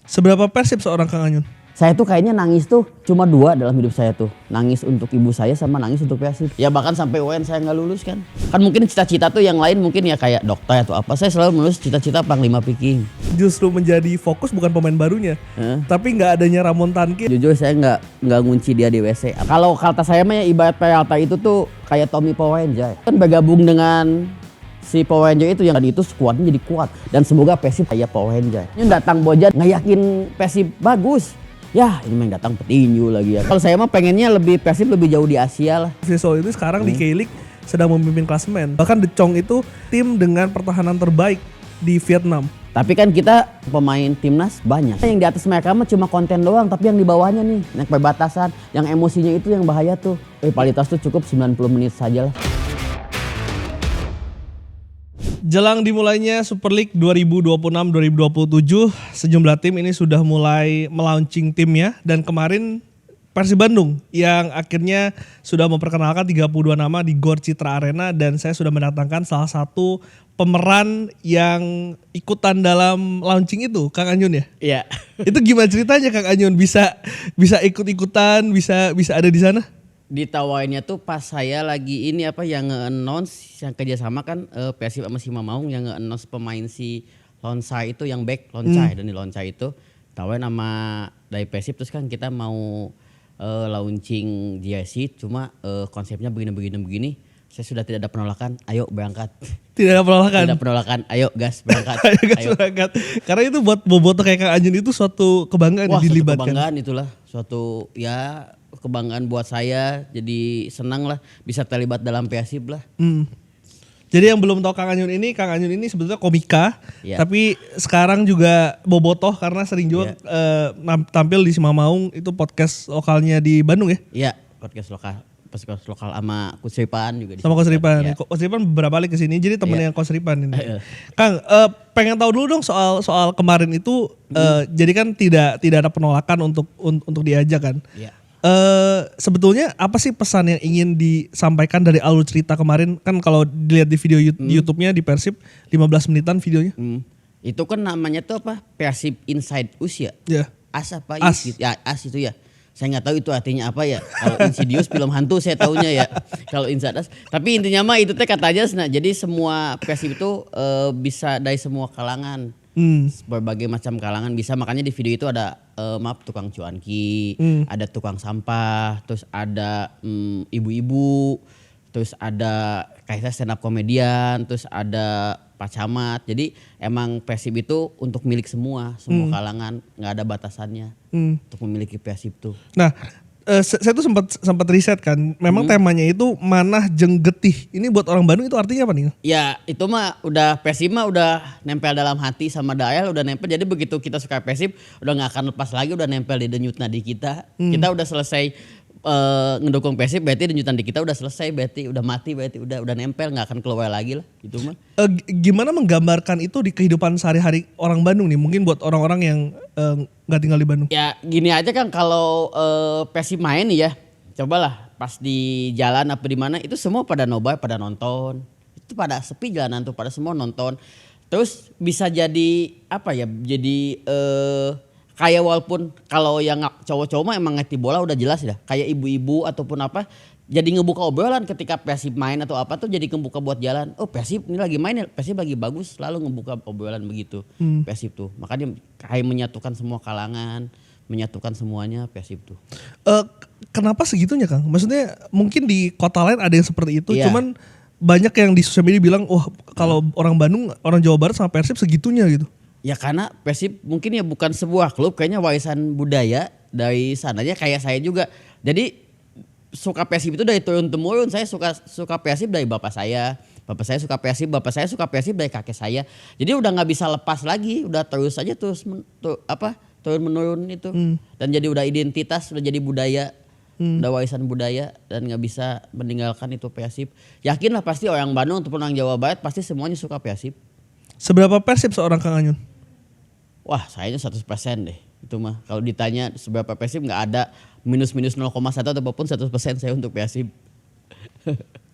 Seberapa Persib seorang Kang Anyun? Saya tuh kayaknya nangis tuh cuma 2 dalam hidup saya tuh. Nangis untuk ibu saya sama nangis untuk Persib. Ya bahkan sampai UN saya nggak lulus kan. Kan mungkin cita-cita tuh yang lain mungkin ya kayak dokter atau apa. Saya selalu menulis cita-cita Panglima Piking. Justru menjadi fokus bukan pemain barunya, tapi nggak adanya Ramon Tanki. Jujur saya nggak ngunci dia di WC. Kalau kata saya mah ya ibarat Peralta itu tuh kayak Tommy Power Ranger. Kan bergabung dengan si Power Ranger itu yang tadi itu skuadnya jadi kuat. Dan semoga Persib kayak Power Ranger. Ini datang Bojan nggak yakin Persib bagus. Ya ini main datang petinju lagi ya. Kalau saya mah pengennya Persib lebih jauh di Asia lah. Visual itu sekarang di K-League sedang memimpin klasemen. Bahkan The Chong itu tim dengan pertahanan terbaik di Vietnam. Tapi kan kita pemain timnas banyak. Yang di atas mereka mah cuma konten doang, tapi yang di bawahnya nih, yang perbatasan, yang emosinya itu yang bahaya tuh. Rivalitas tuh cukup 90 menit saja lah. Jelang dimulainya Super League 2026-2027, sejumlah tim ini sudah mulai melaunching timnya dan kemarin Persib Bandung yang akhirnya sudah memperkenalkan 32 nama di Gor Citra Arena dan saya sudah mendatangkan salah satu pemeran yang ikutan dalam launching itu, Kang Anyun ya? Iya. Itu gimana ceritanya Kang Anyun bisa ikut-ikutan, bisa ada di sana? Ditawainnya tuh pas saya lagi ini apa yang nge-announce yang kerjasama kan Persib sama si Mamaung yang nge-announce pemain si Lonca itu yang back Lonca dan di Lonca itu tawain sama dari Persib terus kan kita mau launching jersey cuma konsepnya begini saya sudah tidak ada penolakan ayo berangkat. Tidak ada penolakan? Tidak penolakan ayo gas berangkat. Ayo. Berangkat karena itu buat bobotoh kayak Kang Anyun itu suatu kebanggaan. Wah, dilibatkan. Suatu kebanggaan itulah suatu ya kebanggaan buat saya jadi senang lah bisa terlibat dalam Persib lah. Jadi yang belum tahu Kang Anyun ini sebetulnya komika, tapi sekarang juga bobotoh karena sering juga tampil di Simamaung itu podcast lokalnya di Bandung ya? Iya, podcast lokal sama Coach Ripan juga. Sama Coach Ripan. Ya. Coach Ripan beberapa kali kesini jadi temennya Coach Ripan ini. Kang, pengen tahu dulu dong soal kemarin itu jadi kan tidak ada penolakan untuk diajak kan? Iya. Sebetulnya apa sih pesan yang ingin disampaikan dari alur cerita kemarin kan kalau dilihat di video YouTube-nya di Persib 15 menitan videonya. Itu kan namanya tuh apa? Persib Inside Us ya. As apa? As. Ya, As itu ya. Saya nggak tahu itu artinya apa ya. Kalau Insidious film hantu saya taunya ya. Kalau Inside Us. Tapi intinya mah itu teh katanya jadi semua Persib itu bisa dari semua kalangan. Berbagai macam kalangan bisa makanya di video itu ada tukang cuanki, ada tukang sampah, terus ada ibu-ibu, terus ada kayak stand up komedian, terus ada Pak Camat. Jadi emang Persib itu untuk milik semua kalangan, nggak ada batasannya untuk memiliki Persib tuh. Nah, saya tuh sempat riset kan, memang temanya itu Manah Jeung Getih. Ini buat orang Bandung itu artinya apa nih? Ya itu mah udah Persib mah udah nempel dalam hati sama Dael udah nempel. Jadi begitu kita suka Persib udah nggak akan lepas lagi, udah nempel di denyut nadi kita. Kita udah selesai ngedukung Persib berarti denyut nadi kita udah selesai, berarti udah mati, berarti udah nempel nggak akan keluar lagi lah gitu mah. Gimana menggambarkan itu di kehidupan sehari-hari orang Bandung nih? Mungkin buat orang-orang yang nggak tinggal di Bandung. Ya gini aja kan kalau Persib main nih ya, cobalah pas di jalan apa di mana itu semua pada nobar, pada nonton. Itu pada sepi jalanan tuh, pada semua nonton. Terus bisa jadi apa ya? Jadi kayak walaupun kalau yang cowok-cowok mah emang ngerti bola udah jelas ya. Kayak ibu-ibu ataupun apa. Jadi ngebuka obrolan ketika Persib main atau apa tuh jadi ngebuka buat jalan. Oh Persib ini lagi main ya, Persib lagi bagus, lalu ngebuka obrolan begitu. Persib tuh. Makanya kayak menyatukan semua kalangan, menyatukan semuanya Persib tuh. Kenapa segitunya Kang? Maksudnya mungkin di kota lain ada yang seperti itu, cuman banyak yang di sosial media bilang, wah kalau orang Bandung, orang Jawa Barat sama Persib segitunya gitu. Ya karena Persib mungkin ya bukan sebuah klub, kayaknya warisan budaya dari sananya kayak saya juga. Jadi suka Persib itu dari turun temurun. Saya suka Persib dari bapak saya suka Persib, bapak saya suka Persib dari kakek saya. Jadi udah nggak bisa lepas lagi, udah terus aja turun menurun itu. Dan jadi udah identitas, udah jadi budaya, udah warisan budaya dan nggak bisa meninggalkan itu Persib. Yakinlah pasti orang Bandung ataupun orang Jawa Barat pasti semuanya suka Persib. Seberapa Persib seorang Kang Anyun? Wah, sayanya 100% deh. Itu mah kalau ditanya seberapa Persib nggak ada minus 0,1 ataupun 100% saya untuk Persib.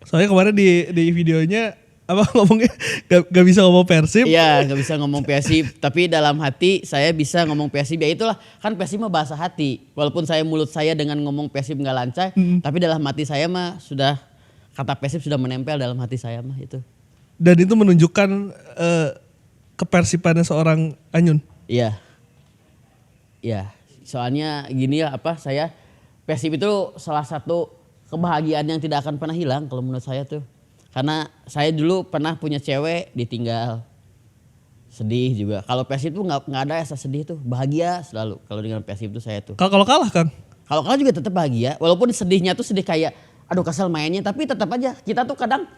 Soalnya kemarin di videonya Apa ngomongnya gak bisa ngomong Persib? Iya, nggak bisa ngomong Persib, tapi dalam hati saya bisa ngomong Persib. Ya itulah, kan Persib mah bahasa hati. Walaupun mulut saya dengan ngomong Persib nggak lancar, tapi dalam hati saya mah sudah kata Persib sudah menempel dalam hati saya mah itu. Dan itu menunjukkan kepersipannya seorang Anyun. Iya. Iya, soalnya gini ya saya Persib itu salah satu kebahagiaan yang tidak akan pernah hilang kalau menurut saya tuh. Karena saya dulu pernah punya cewek ditinggal. Sedih juga. Kalau Persib tuh nggak ada rasa sedih tuh, bahagia selalu kalau dengan Persib tuh saya tuh. Kalau kalah Kang? Kalau kalah juga tetap bahagia, walaupun sedihnya tuh sedih kayak aduh kesel mainnya, tapi tetap aja kita tuh kadang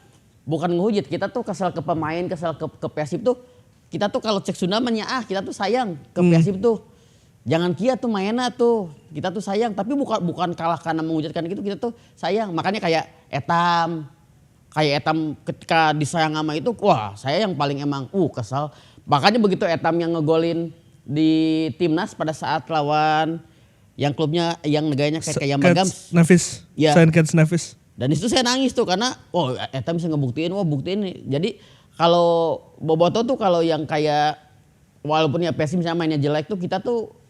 bukan ngehujat, kita tuh kesel ke pemain, kesel ke Persib tuh. Kita tuh kalau cek Sunda kita tuh sayang ke Persib tuh. Jangan kia tuh mainnya tuh, kita tuh sayang, tapi bukan kalah karena menghujatkan gitu, kita tuh sayang. Makanya kayak Etam ketika disayang sama itu, wah saya yang paling emang kesal. Makanya begitu Etam yang ngegolin di timnas pada saat lawan yang klubnya yang negaranya kayak Magams. Nevis, ya. Saint Kitts Nevis. Dan itu saya nangis tuh karena Etam bisa ngebuktiin, buktiin nih. Jadi kalau Boboto tuh kalau yang kayak walaupun ya Persib misalnya mainnya jelek tuh kita tuh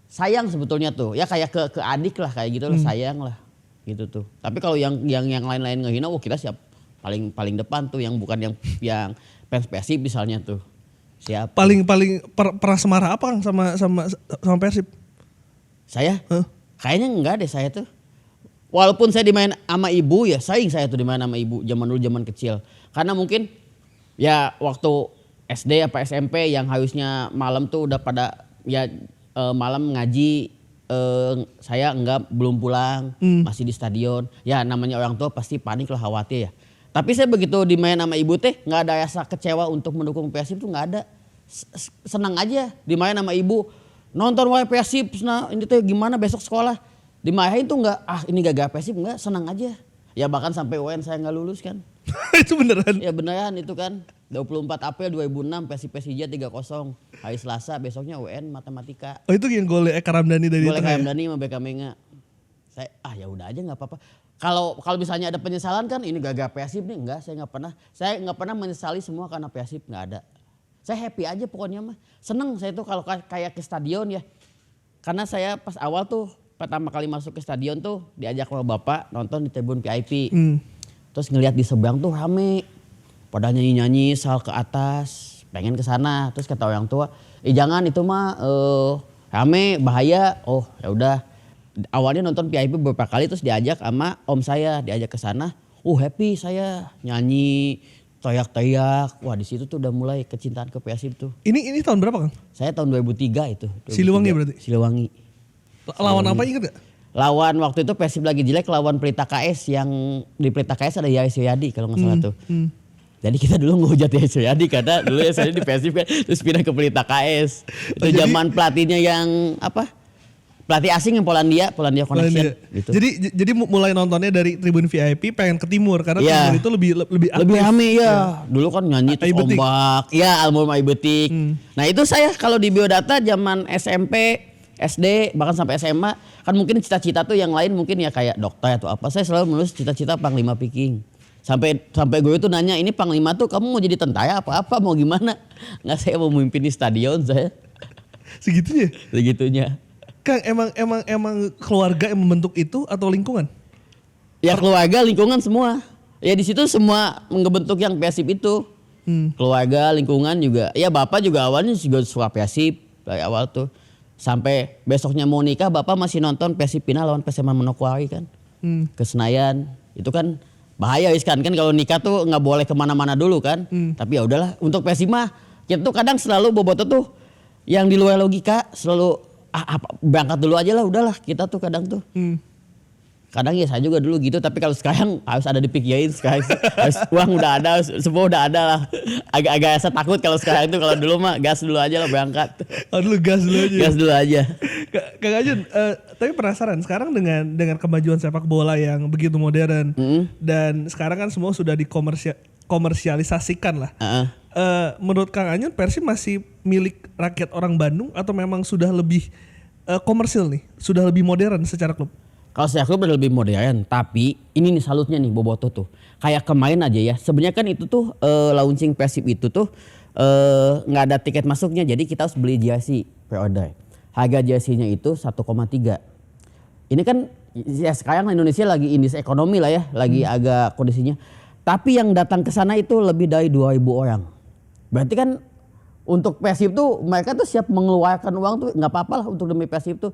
sayang sebetulnya tuh ya kayak ke adik lah kayak gitu lah, sayang lah gitu tuh. Tapi kalau yang lain-lain ngehina, kita siap paling depan tuh, yang bukan yang fans Persib misalnya tuh siap. Paling pernah semarah apa Kang sama Persib? Saya kayaknya enggak deh saya tuh. Walaupun saya dimain sama ibu ya, saing saya tuh dimain sama ibu zaman kecil. Karena mungkin ya waktu SD apa SMP yang harusnya malam tuh udah pada malam ngaji, saya belum pulang, masih di stadion. Ya namanya orang tua pasti panik lah, khawatir ya. Tapi saya begitu dimain sama ibu nggak ada rasa kecewa untuk mendukung Persib tuh nggak ada. Senang aja dimain sama ibu, nonton wae Persib, nah ini tuh gimana besok sekolah. Dimarahin tuh nggak, ini gagal Persib, nggak, senang aja. Ya bahkan sampai UN saya nggak lulus kan. Itu beneran? Ya beneran itu kan. 24 April 2006 Persija 3-0. Hari Selasa besoknya UN matematika. Oh itu yang gol Eka Ramdhani dari Gol Eka Ramdhani sama Beka Menga. Saya ya udah aja nggak apa-apa. Kalau misalnya ada penyesalan kan ini gagal Persib nih, enggak, saya nggak pernah. Saya nggak pernah menyesali semua karena Persib, nggak ada. Saya happy aja pokoknya mah. Seneng saya tuh kalau kayak ke stadion ya. Karena saya pas awal tuh pertama kali masuk ke stadion tuh diajak sama bapak nonton di tribun VIP. Terus ngelihat di seberang tuh rame. Pada nyanyi-nyanyi sal ke atas, pengen ke sana. Terus kata orang tua, jangan itu mah rame bahaya. Oh ya udah. Awalnya nonton VIP beberapa kali, terus diajak sama om saya, diajak ke sana. Happy saya, nyanyi, teriak-teriak. Wah di situ tuh udah mulai kecintaan ke Persib tuh. Ini tahun berapa Kang? Saya tahun 2003 itu. 2003. Siliwangi berarti? Siliwangi. Lawan apa inget gak? Lawan waktu itu Persib lagi jelek, lawan Pelita KS, yang di Pelita KS ada Yaya Suryadi kalau nggak salah tuh. Jadi kita dulu ngehujat Yaya Suryadi karena dulu ya saya di Persib kan, terus pindah ke Pelita KS. Itu zaman pelatihnya yang pelatih asing yang Polandia Connection. Gitu. Jadi mulai nontonnya dari tribun VIP pengen ke timur karena timur itu lebih aktif. Lebih rame ya. Dulu kan nyanyi terus ombak. Ya almarhum Aibetik. Nah itu saya kalau di biodata zaman SMP, SD bahkan sampai SMA kan mungkin cita-cita tuh yang lain mungkin ya kayak dokter atau apa. Saya selalu menulis cita-cita Panglima Piking. Sampai gue tuh nanya, ini Panglima tuh kamu mau jadi tentara apa mau gimana? Nggak, saya mau memimpin di stadion saya. Segitunya. Kang emang keluarga yang membentuk itu atau lingkungan? Ya keluarga, lingkungan semua. Ya di situ semua ngebentuk yang Persib itu. Keluarga, lingkungan juga. Ya bapak juga awalnya juga suka Persib dari awal tuh. Sampai besoknya mau nikah bapak masih nonton Persib final lawan PSM Manokwari kan. Ke Senayan. Itu kan bahaya kan kalau nikah tuh nggak boleh kemana-mana dulu kan. Tapi ya udahlah, untuk Persib mah kita tuh kadang selalu bobotoh tuh yang di luar logika selalu berangkat dulu aja lah, udahlah kita tuh kadang tuh. Kadang ya saya juga dulu gitu, tapi kalau sekarang harus ada dipikirin, sekarang harus uang udah ada, semua udah ada lah. Agak rasa takut kalau sekarang itu, kalau dulu mah gas dulu aja lah berangkat. Oh dulu gas dulu aja. Gas dulu aja. Kang Ajun, tapi penasaran sekarang dengan kemajuan sepak bola yang begitu modern dan sekarang kan semua sudah dikomersialisasikan lah. Menurut Kang Ajun, Persib masih milik rakyat orang Bandung atau memang sudah lebih komersil nih, sudah lebih modern secara klub? Kalau saya udah lebih modern, tapi ini nih salutnya nih Boboto tuh. Kayak kemarin aja ya. Sebenarnya kan itu tuh launching Persib itu tuh nggak ada tiket masuknya. Jadi kita harus beli jersey pre-order. Harga jersey-nya itu 1,3. Ini kan ya sekarang Indonesia lagi indeks ekonomi lah ya, lagi agak kondisinya. Tapi yang datang ke sana itu lebih dari 2.000 orang. Berarti kan untuk Persib tuh mereka tuh siap mengeluarkan uang tuh nggak apa-apa lah untuk demi Persib tuh.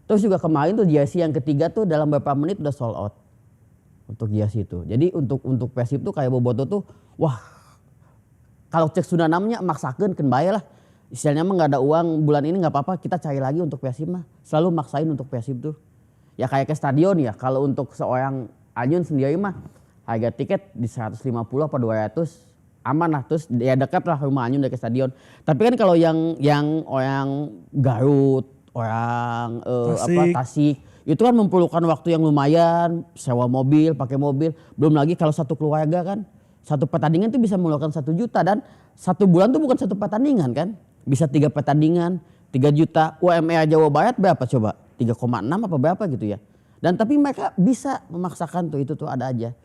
Terus juga kemarin tuh jersey yang ketiga tuh dalam beberapa menit udah sold out untuk jersey itu. Jadi untuk Persib tuh kayak Boboto tuh wah kalau cek sudah namanya maksakan kan bayar lah. Istilahnya mah nggak ada uang bulan ini nggak apa-apa kita cari lagi untuk Persib mah. Selalu maksain untuk Persib tuh. Ya kayak ke stadion ya kalau untuk seorang Anyun sendiri mah harga tiket di 150 atau 200 aman lah, terus ya dekat lah rumah Anyun dari ke stadion. Tapi kan kalau yang orang Garut, orang Tasik itu kan memerlukan waktu yang lumayan, sewa mobil, pakai mobil, belum lagi kalau satu keluarga kan satu pertandingan itu bisa mengeluarkan 1 juta dan 1 bulan tuh bukan satu pertandingan kan, bisa 3 pertandingan 3 juta. UMR Jawa Barat berapa coba 3,6 apa berapa gitu ya, dan tapi mereka bisa memaksakan tuh itu tuh ada aja.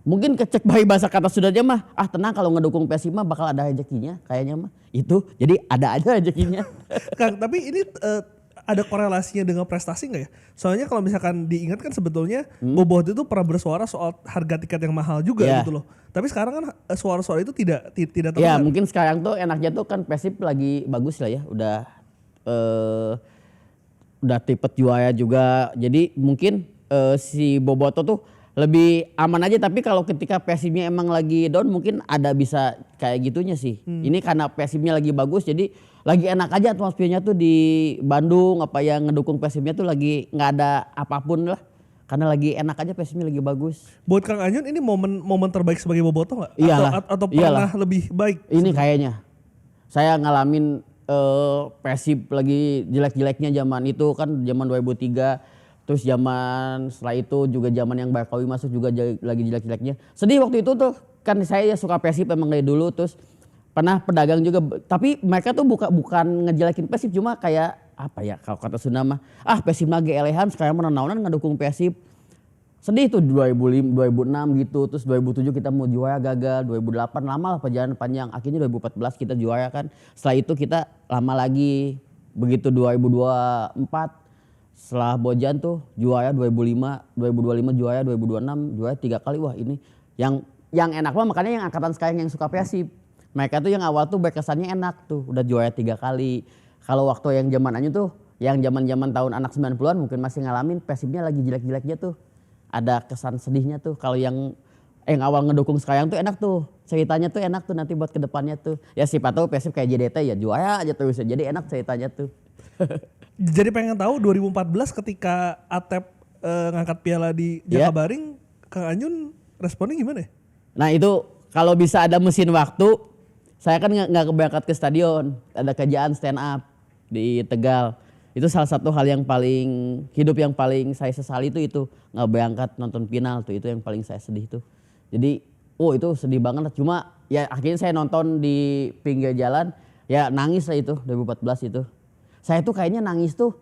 Mungkin kecek bayi bahasa kata sudahnya mah tenang kalau ngedukung Persib mah bakal ada rezekinya kayaknya mah itu, jadi ada aja rezekinya. Kang, tapi ini ada korelasinya dengan prestasi nggak ya? Soalnya kalau misalkan diingat kan sebetulnya Boboto itu pernah bersuara soal harga tiket yang mahal juga gitu loh. Tapi sekarang kan suara-suara itu tidak terdengar. Ya mungkin sekarang tuh enaknya tuh kan Persib lagi bagus lah ya, udah tipe juara juga. Jadi mungkin si Boboto tuh lebih aman aja, tapi kalau ketika Persibnya emang lagi down mungkin ada bisa kayak gitunya sih. Ini karena Persibnya lagi bagus jadi lagi enak aja atmosfernya tuh di Bandung, apa yang ngedukung Persibnya tuh lagi nggak ada apapun lah. Karena lagi enak aja Persibnya lagi bagus. Buat Kang Anyun ini momen terbaik sebagai Boboto nggak? Iyalah. Atau pernah lebih baik? Ini kayaknya. Saya ngalamin Persib lagi jelek-jeleknya zaman itu kan zaman 2003. Terus zaman setelah itu juga zaman yang Barkawi masuk juga lagi jelek-jeleknya. Sedih waktu itu tuh kan saya suka Persib emang dari dulu, terus pernah pedagang juga, tapi mereka tuh bukan ngejelekin Persib, cuma kayak apa ya kalau kata Sunda mah Persib lagi elehan sekarang menanaunan ngedukung Persib. Sedih tuh 2005, 2006 gitu, terus 2007 kita mau juara gagal, 2008 lama lah perjalanan panjang, akhirnya 2014 kita juara kan. Setelah itu kita lama lagi, begitu 2024 setelah Bojan tuh juara 2005, 2025 juara, 2026 juara 3 kali. Wah ini yang enak mah makanya yang angkatan sekarang yang suka Persib. Mereka tuh yang awal tuh berkesannya enak tuh, udah juara 3 kali. Kalau waktu yang zaman Anyu tuh, yang zaman tahun anak 90-an mungkin masih ngalamin Persibnya lagi jelek-jeleknya tuh. Ada kesan sedihnya tuh. Kalau yang awal ngedukung sekarang tuh enak tuh. Ceritanya tuh enak tuh nanti buat kedepannya tuh. Ya siapa tahu Persib kayak JDT ya juara aja terus. Jadi enak ceritanya tuh. Jadi pengen tahu 2014 ketika Atep ngangkat piala di Jakabaring, Kang Anyun responnya gimana ya? Nah itu kalau bisa ada mesin waktu, saya kan nggak berangkat ke stadion, ada kerjaan stand up di Tegal. Itu salah satu hal yang paling hidup yang paling saya sesali itu nggak berangkat nonton final tuh, itu yang paling saya sedih tuh. Jadi itu sedih banget. Cuma ya akhirnya saya nonton di pinggir jalan, ya nangis lah itu 2014 itu. Saya tuh kayaknya nangis tuh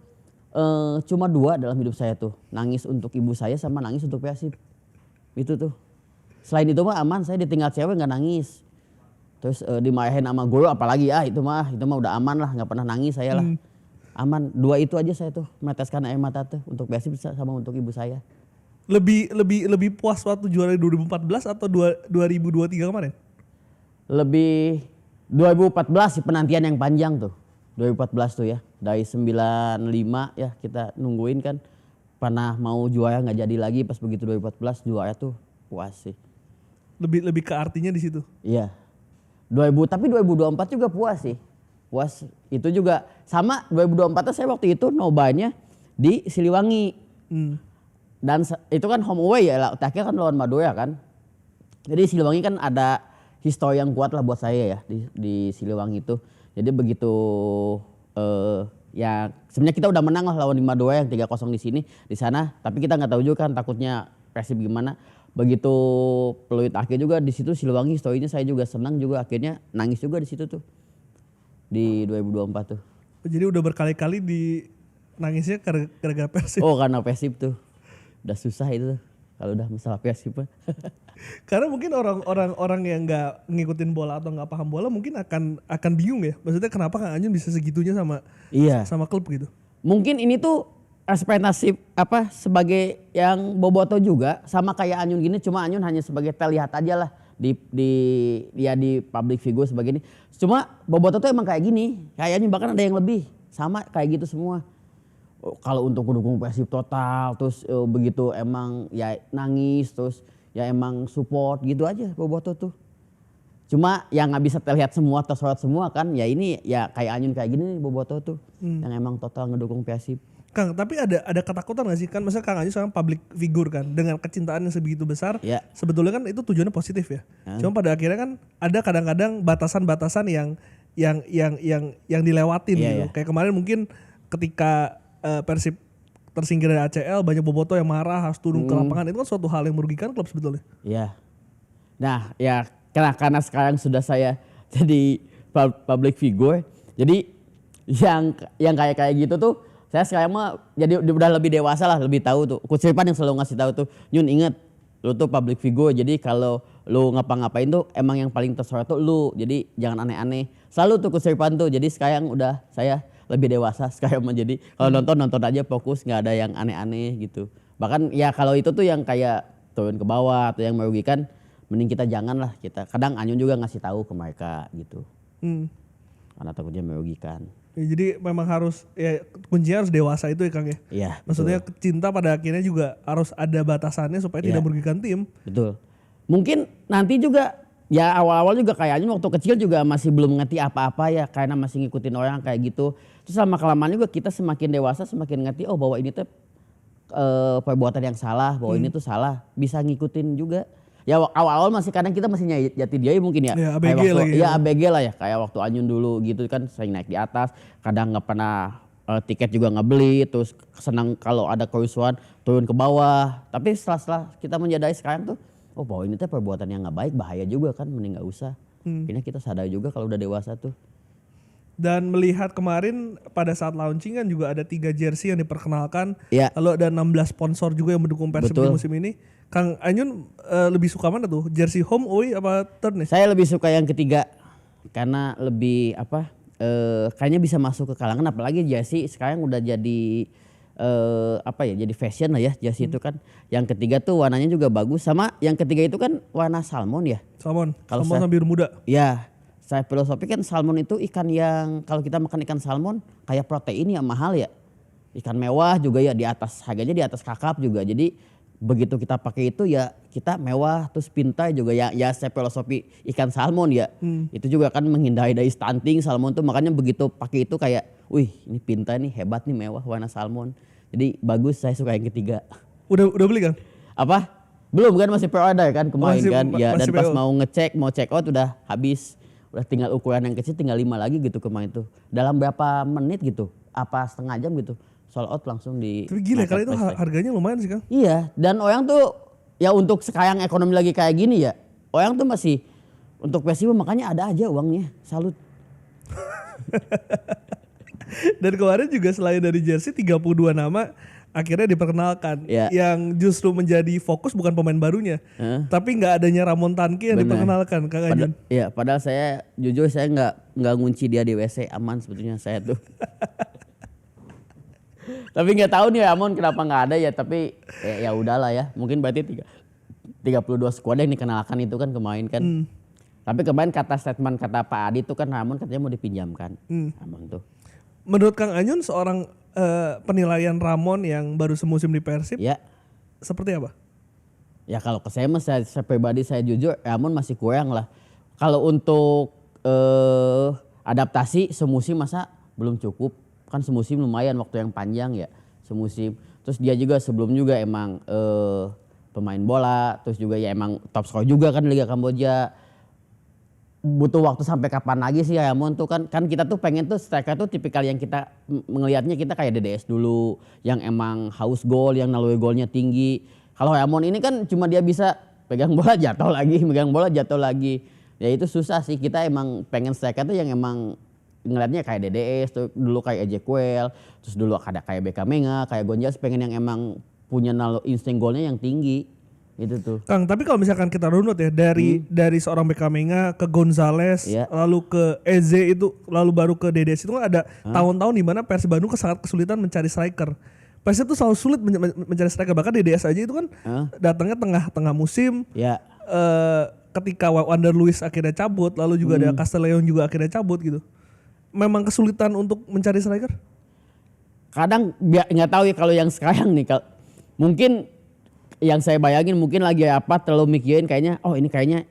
cuma 2 dalam hidup saya tuh, nangis untuk ibu saya sama nangis untuk Persib. Itu tuh. Selain itu mah aman, saya ditinggal cewek nggak nangis. Terus dimarahin sama guru apalagi itu mah udah aman lah, nggak pernah nangis saya lah. Aman. 2 itu aja saya tuh meneteskan air mata tuh untuk Persib sama untuk ibu saya. Lebih puas waktu juara 2014 atau 2023 kemarin? Lebih 2014 sih, penantian yang panjang tuh. 2014 tuh ya, dari 95 ya kita nungguin kan. Pernah mau juara nggak jadi lagi, pas begitu 2014 juara tuh puas sih. Lebih ke artinya di situ. Iya. Tapi 2024 juga puas sih. Puas itu juga sama 2024 saya waktu itu nobanya di Siliwangi. Dan itu kan home away ya, terakhir kan lawan Madura kan. Jadi Siliwangi kan ada histori yang kuat lah buat saya ya di Siliwangi itu. Jadi begitu ya sebenarnya kita udah menang lah lawan di Madura yang 3-0 di sini, di sana, tapi kita nggak tahu juga kan takutnya Persib gimana. Begitu peluit akhir juga di situ Siliwangi, historinya saya juga senang juga, akhirnya nangis juga di situ tuh di 2024 tuh. Jadi udah berkali-kali di nangisnya gara-gara Persib. Oh karena Persib tuh. udah susah itu kalau udah masalah Persib. Karena mungkin orang yang nggak ngikutin bola atau nggak paham bola mungkin akan bingung ya. Maksudnya kenapa Kang Anyun bisa segitunya Iya. sama klub gitu. Mungkin ini tuh ekspektasi apa sebagai yang Boboto juga sama kayak Anyun gini, cuma Anyun hanya sebagai terlihat aja lah di public figure sebagai ini. Cuma Boboto tuh emang kayak gini, kayaknya bahkan ada yang lebih sama kayak gitu semua. Kalau untuk mendukung Persib total, terus begitu emang ya nangis, terus ya emang support gitu aja Boboto tuh. Cuma yang nggak bisa terlihat semua, tersorot semua kan, ya ini ya kayak Anyun kayak gini nih Boboto tuh, yang emang total ngedukung Persib. Kang, tapi ada ketakutan gak sih kan? Maksudnya Kang Anyun sekarang public figure kan, dengan kecintaan yang sebegitu besar, Ya. sebetulnya kan itu tujuannya positif ya. Cuma pada akhirnya kan ada kadang-kadang batasan-batasan yang dilewatin Iya, gitu. iya. Kayak kemarin mungkin ketika Persib tersingkir dari ACL, banyak bobotoh yang marah harus turun ke lapangan, itu kan suatu hal yang merugikan klub sebetulnya. Iya. Nah ya karena sekarang sudah saya jadi public figure, jadi yang kayak gitu tuh saya sekarang mah jadi udah lebih dewasa lah, lebih tahu tuh. Coach Irfan yang selalu ngasih tahu tuh, Nyun inget lu tuh public figure, jadi kalau lu ngapa-ngapain tuh emang yang paling tersorot tuh lu, jadi jangan aneh-aneh. Selalu tuh Coach Irfan tuh, jadi sekarang udah saya lebih dewasa sekarang mah, jadi kalau nonton aja fokus, nggak ada yang aneh-aneh gitu. Bahkan ya kalau itu tuh yang kayak turun ke bawah atau yang merugikan, mending kita jangan lah kita. Kadang Anyun juga ngasih tahu ke mereka gitu, karena takutnya merugikan. Ya, jadi memang harus ya kuncinya harus dewasa itu ya Kang ya. Iya. Maksudnya cinta pada akhirnya juga harus ada batasannya supaya tidak Iya. merugikan tim. Betul. Mungkin nanti juga ya awal-awal juga kayaknya waktu kecil juga masih belum ngerti apa-apa ya, karena masih ngikutin orang kayak gitu. Terus lama kelamaan juga kita semakin dewasa semakin ngerti bahwa ini tuh perbuatan yang salah, bahwa ini tuh salah, bisa ngikutin juga. Ya awal-awal masih kadang kita masih jati diri mungkin ya. Ya, ABG Kayak waktu, lagi ya ya. ABG lah ya, kayak waktu Anyun dulu gitu kan sering naik di atas, kadang nggak pernah tiket juga nggak beli, terus senang kalau ada kerusuhan turun ke bawah. Tapi setelah kita menyadari sekarang tuh, bahwa ini tuh perbuatan yang nggak baik, bahaya juga kan, mending nggak usah. Akhirnya kita sadar juga kalau udah dewasa tuh. Dan melihat kemarin pada saat launching kan juga ada 3 jersey yang diperkenalkan. Iya. Lalu ada 16 sponsor juga yang mendukung Persib di Betul. musim ini. Kang Anyun lebih suka mana tuh? Jersey home, away, apa third nih? Saya lebih suka yang ketiga karena lebih kayaknya bisa masuk ke kalangan, apalagi jersey sekarang udah jadi jadi fashion lah ya jersey itu kan. Yang ketiga tuh warnanya juga bagus, sama yang ketiga itu kan warna salmon ya. Salmon. Kalau Salmon saya- sama biru muda. Ya, saya filosofi kan salmon itu ikan yang kalau kita makan ikan salmon kayak protein yang mahal ya. Ikan mewah juga ya, di atas harganya di atas kakap juga. Jadi begitu kita pakai itu ya kita mewah, terus pintar juga ya saya filosofi ikan salmon ya. Itu juga kan menghindari dari stunting salmon tuh, makanya begitu pakai itu kayak wih ini pintar nih, hebat nih, mewah warna salmon. Jadi bagus, saya suka yang ketiga. Udah beli kan? Apa? Belum kan, masih pre-order kan kemarin Masih- kan. Ya, dan masih pas PO. mau check out udah habis. Udah tinggal ukuran yang kecil, tinggal 5 lagi gitu kemarin tuh. Dalam berapa menit gitu? Apa setengah jam gitu? Sold out langsung di Tapi gila kali itu marketplace. harganya lumayan sih Kang. Iya, dan orang tuh ya untuk sekarang ekonomi lagi kayak gini ya, orang tuh masih untuk festival makanya ada aja uangnya. Salut. Dan kemarin juga selain dari jersey 32 nama akhirnya diperkenalkan. Ya. Yang justru menjadi fokus bukan pemain barunya. Tapi nggak adanya Ramon Tanki yang Benar. diperkenalkan Kang Anyun. Padahal saya jujur saya nggak ngunci dia di WC, aman sebetulnya saya tuh. Tapi nggak tahu nih Ramon kenapa nggak ada ya, tapi ya udahlah ya. Mungkin berarti 32 squad yang dikenalkan itu kan kemarin kan. Tapi kemarin statement kata Pak Adi itu kan Ramon katanya mau dipinjamkan. Ramon tuh. Menurut Kang Anyun seorang penilaian Ramon yang baru semusim di Persib Ya. seperti apa? Ya kalau ke saya mah saya pribadi saya jujur Ramon masih kurang lah. Kalau untuk adaptasi semusim masa belum cukup. Kan semusim lumayan waktu yang panjang ya semusim. Terus dia juga sebelum juga emang pemain bola, terus juga ya emang top scorer juga kan Liga Kamboja. Butuh waktu sampai kapan lagi sih Ramon tuh kan kita tuh pengen tuh striker tuh tipikal yang kita ngelihatnya kita kayak DDS dulu yang emang haus gol, yang naluri golnya tinggi. Kalau Ramon ini kan cuma dia bisa pegang bola jatuh lagi, pegang bola jatuh lagi. Ya itu susah sih, kita emang pengen striker tuh yang emang ngelihatnya kayak DDS tuh dulu, kayak Ezequiel, terus dulu ada kayak Beckham Menga, kayak Gonzalez, pengen yang emang punya insting golnya yang tinggi. Itu tuh. Kang, tapi kalau misalkan kita runut ya dari seorang Bekamenga ke Gonzales, Iya. lalu ke Eze itu, lalu baru ke Dedes, itu kan ada tahun-tahun di mana Persib Bandung sangat kesulitan mencari striker. Persib tuh selalu sulit mencari striker, bahkan Dedes aja itu kan datangnya tengah musim. Ya. Ketika Wander Luiz akhirnya cabut, lalu juga ada Castelleon juga akhirnya cabut gitu. Memang kesulitan untuk mencari striker? Kadang nggak tahu ya kalau yang sekarang nih, mungkin yang saya bayangin mungkin lagi terlalu mikirin kayaknya, oh ini kayaknya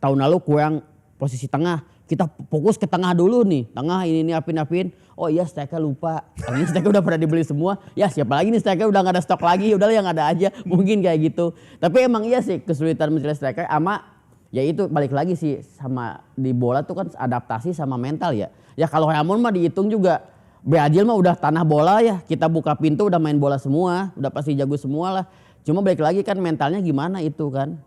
tahun lalu kurang posisi tengah, kita fokus ke tengah dulu nih, tengah ini apin, oh iya striker lupa, ini striker udah pada dibeli semua, ya siapa lagi nih striker udah nggak ada stok lagi, udahlah yang ada aja, mungkin kayak gitu. Tapi emang iya sih kesulitan mencari striker, ya itu balik lagi sih sama di bola tuh kan adaptasi sama mental ya. Ya kalau Ramon mah dihitung juga, Brazil mah udah tanah bola ya, kita buka pintu udah main bola semua, udah pasti jago semua lah. Cuma balik lagi kan mentalnya gimana itu kan.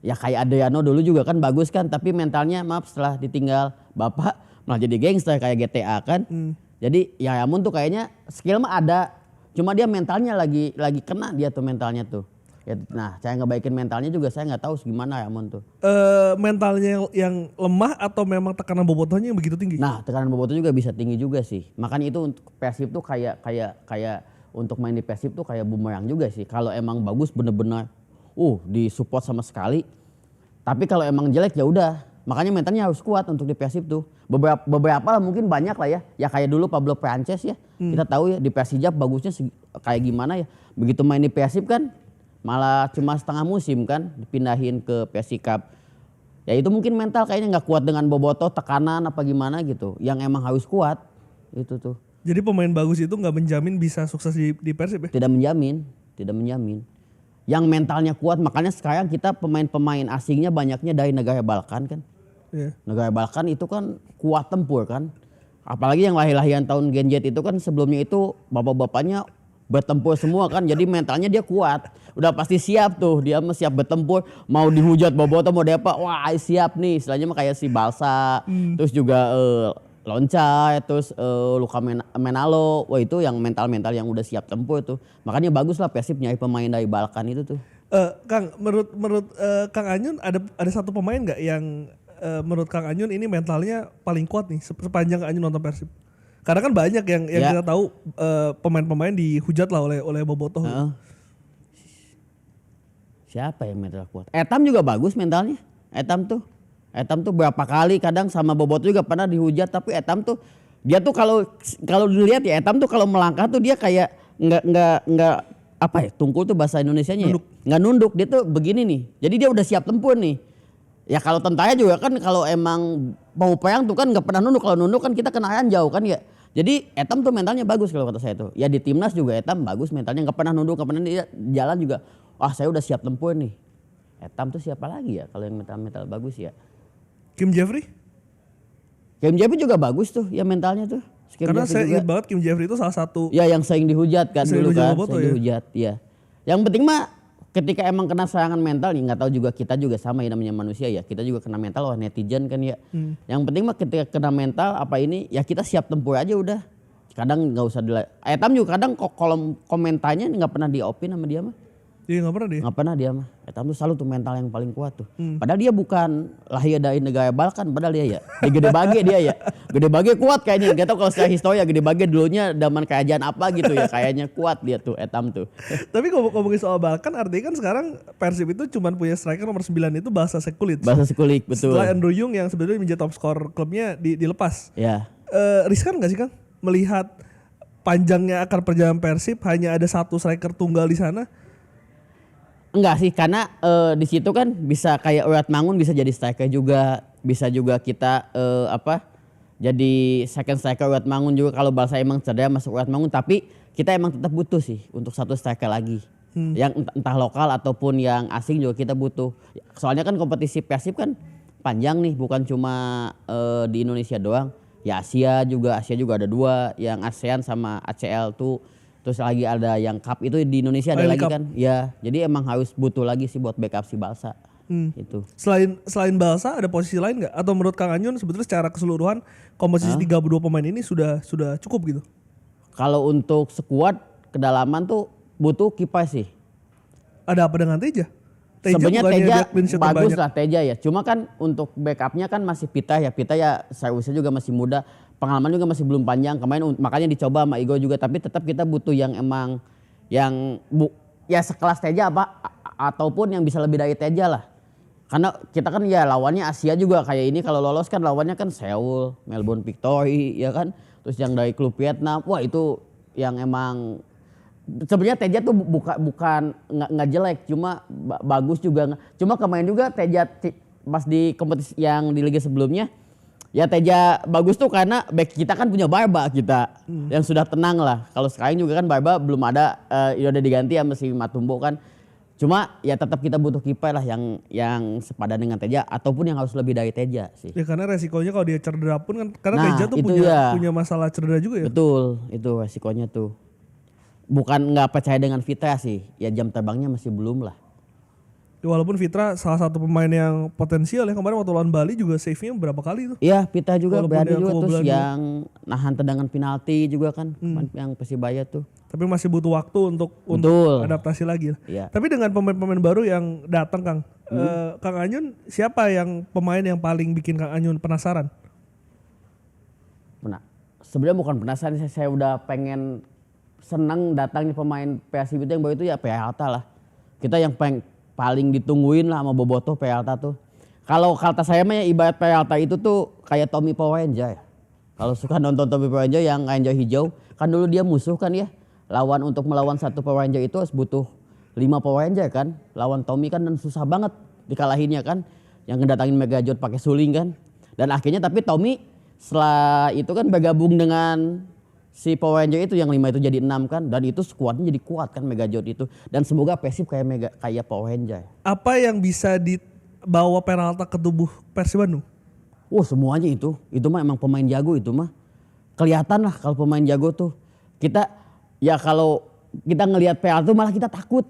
Ya kayak Adriano dulu juga kan bagus kan, tapi mentalnya maaf setelah ditinggal bapak malah jadi gangster kayak GTA kan. Jadi ya Ramon tuh kayaknya skill mah ada, cuma dia mentalnya lagi kena dia tuh mentalnya tuh. Ya, nah saya ngebaikin mentalnya juga saya nggak tahu gimana Ramon tuh. Mentalnya yang lemah atau memang tekanan bobotohnya yang begitu tinggi? Nah tekanan bobotoh juga bisa tinggi juga sih. Makanya itu untuk Persib tuh kayak untuk main di Persib tuh kayak bumerang juga sih. Kalau emang bagus bener-bener disupport sama sekali. Tapi kalau emang jelek ya udah. Makanya mentalnya harus kuat untuk di Persib tuh. Beberapa lah mungkin banyak lah ya. Ya kayak dulu Pablo Frances ya. Kita tahu ya di Persijap bagusnya kayak gimana ya. Begitu main di Persib kan malah cuma setengah musim kan dipindahin ke Persikap. Ya itu mungkin mental kayaknya nggak kuat dengan bobotoh, tekanan apa gimana gitu. Yang emang harus kuat itu tuh. Jadi pemain bagus itu nggak menjamin bisa sukses di Persib ya? Tidak menjamin. Yang mentalnya kuat, makanya sekarang kita pemain-pemain asingnya banyaknya dari negara Balkan kan. Yeah. Negara Balkan itu kan kuat tempur kan. Apalagi yang lahir-lahiran tahun Gen Z itu kan sebelumnya itu bapak-bapaknya bertempur semua kan. Jadi mentalnya dia kuat. Udah pasti siap tuh, dia mah siap bertempur. Mau dihujat bobotoh mau dia apa, wah siap nih. Istilahnya mah kayak si Balsa, terus juga Loncai, terus Luka Menalo, wah itu yang mental-mental yang udah siap tempur tuh. Makanya bagus lah Persib nyari pemain dari Balkan itu tuh. Kang, menurut Kang Anyun ada satu pemain nggak yang menurut Kang Anyun ini mentalnya paling kuat nih sepanjang Kang Anyun nonton Persib? Karena kan banyak yang kita tahu pemain-pemain dihujat lah oleh bobotoh. Siapa yang mental kuat? Etam juga bagus mentalnya. Etam tuh berapa kali kadang sama bobotoh juga pernah dihujat, tapi Etam tuh dia tuh kalau dilihat ya Etam tuh kalau melangkah tuh dia kayak nggak apa ya, tungkul tuh bahasa Indonesianya nggak nunduk, dia tuh begini nih. Jadi dia udah siap tempur nih. Ya kalau tentara juga kan kalau emang mau perang tuh kan nggak pernah nunduk, kalau nunduk kan kita kena jauh kan ya. Jadi Etam tuh mentalnya bagus kalau kata saya tuh. Ya di timnas juga Etam bagus mentalnya, nggak pernah nunduk, nggak pernah dia jalan juga. Saya udah siap tempur nih. Etam tuh siapa lagi ya kalau yang mental bagus ya? Kim Jeffrey juga bagus tuh ya mentalnya tuh. Karena saya ingat banget Kim Jeffrey itu salah satu. Ya yang sering dihujat kan dulu kan. Dihujat ya. Yang penting mah ketika emang kena serangan mental nih, nggak tahu juga kita juga sama ya namanya manusia ya. Kita juga kena mental netizen kan ya. Yang penting mah ketika kena mental apa ini ya kita siap tempur aja udah. Kadang nggak usah Etam juga kadang kolom komentarnya nggak pernah diopin sama dia mah. Iya nggak pernah dia mah. Etam tuh selalu tuh mental yang paling kuat tuh. Padahal dia bukan lahir dari negara Balkan, padahal dia ya. Di Gede Bage dia ya. Gede Bage kuat kayaknya. Gak tau kalau secara histori ya Gede Bage dulunya zaman kerajaan apa gitu ya. Kayaknya kuat dia tuh Etam tuh. Tapi kalau ngomongin soal Balkan artinya kan sekarang Persib itu cuma punya striker nomor 9 itu Bahasa Sekulic. Bahasa Sekulic betul. Setelah Andrew Yung yang sebenarnya menjadi top skor klubnya dilepas. Ya. Riskan gak sih Kang melihat panjangnya akar perjalanan Persib hanya ada satu striker tunggal di sana? Enggak sih, karena di situ kan bisa kayak Urat Mangun bisa jadi striker juga, bisa juga kita jadi second striker Urat Mangun juga kalau Balsa emang cedera masuk Urat Mangun, tapi kita emang tetap butuh sih untuk satu striker lagi. Yang entah lokal ataupun yang asing juga kita butuh. Soalnya kan kompetisi Persib kan panjang nih, bukan cuma di Indonesia doang. Ya Asia juga ada 2, yang ASEAN sama ACL tuh. Terus lagi ada yang cup itu di Indonesia ada lagi kan. Ya, jadi emang harus butuh lagi sih buat backup si Balsa. Itu. Selain Balsa ada posisi lain nggak? Atau menurut Kang Anyun sebetulnya secara keseluruhan komposisi 32 pemain ini sudah cukup gitu? Kalau untuk skuad kedalaman tuh butuh kiper sih. Ada apa dengan Teja? Sebenarnya bukannya Teja dia clean sheet bagus terbanyak? lah Teja ya. Cuma kan untuk backupnya kan masih Pita ya. Pita ya saya usia juga masih muda. Pengalaman juga masih belum panjang. Kemarin makanya dicoba sama Igo juga. Tapi tetap kita butuh yang emang yang ya sekelas Teja ataupun yang bisa lebih dari Teja lah. Karena kita kan ya lawannya Asia juga kayak ini. Kalau lolos kan lawannya kan Seoul, Melbourne Victory ya kan. Terus yang dari klub Vietnam. Wah itu yang emang sebenarnya Teja tuh bukan nggak jelek, cuma bagus juga. Cuma kemarin juga Teja pas di kompetisi yang di liga sebelumnya, ya Teja bagus tuh karena back kita kan punya Barba kita yang sudah tenang lah. Kalau sekarang juga kan Barba belum ada, udah diganti sama si Matumbo kan. Cuma ya tetap kita butuh kiper lah yang sepadan dengan Teja ataupun yang harus lebih dari Teja sih. Ya karena resikonya kalau dia cedera pun kan, karena Nah, Teja tuh itu punya masalah cedera juga ya. Betul, itu resikonya tuh. Bukan nggak percaya dengan Fitra sih, ya jam terbangnya masih belum lah. Ya, walaupun Fitra salah satu pemain yang potensial ya, kemarin waktu lawan Bali juga save-nya berapa kali tuh. Iya, Pita juga Walaupun berani dia juga terus kebobolan juga. yang nahan tendangan penalti juga kan, yang Persibaya tuh. Tapi masih butuh waktu untuk Betul. adaptasi lagi. Iya. Tapi dengan pemain-pemain baru yang datang Kang, Kang Anyun siapa yang pemain yang paling bikin Kang Anyun penasaran? Nah, sebenarnya bukan penasaran, saya udah pengen senang datangnya pemain PSIB itu yang baru itu ya Peralta lah. Kita yang paling ditungguin lah sama Bobotoh Peralta tuh. Kalau kata saya mah ya ibarat Peralta itu tuh kayak Tommy Power Ranger ya. Kalau suka nonton Tommy Power Ranger yang Ranger hijau, kan dulu dia musuh kan ya. Untuk melawan satu Power Ranger itu harus butuh 5 Power Ranger kan. Lawan Tommy kan dan susah banget dikalahinnya kan. Yang ngedatangin Megajot pakai suling kan. Dan akhirnya tapi Tommy setelah itu kan bergabung dengan si Power Ranger itu yang 5 itu jadi 6 kan. Dan itu skuadnya jadi kuat kan Megajot itu. Dan semoga Persib kayak Power Ranger. Apa yang bisa dibawa Peralta ke tubuh Persib Bandung? Wah semuanya itu. Itu mah emang pemain jago itu mah. Kelihatan lah kalau pemain jago tuh. Kita ya kalau kita ngelihat Peralta malah kita takut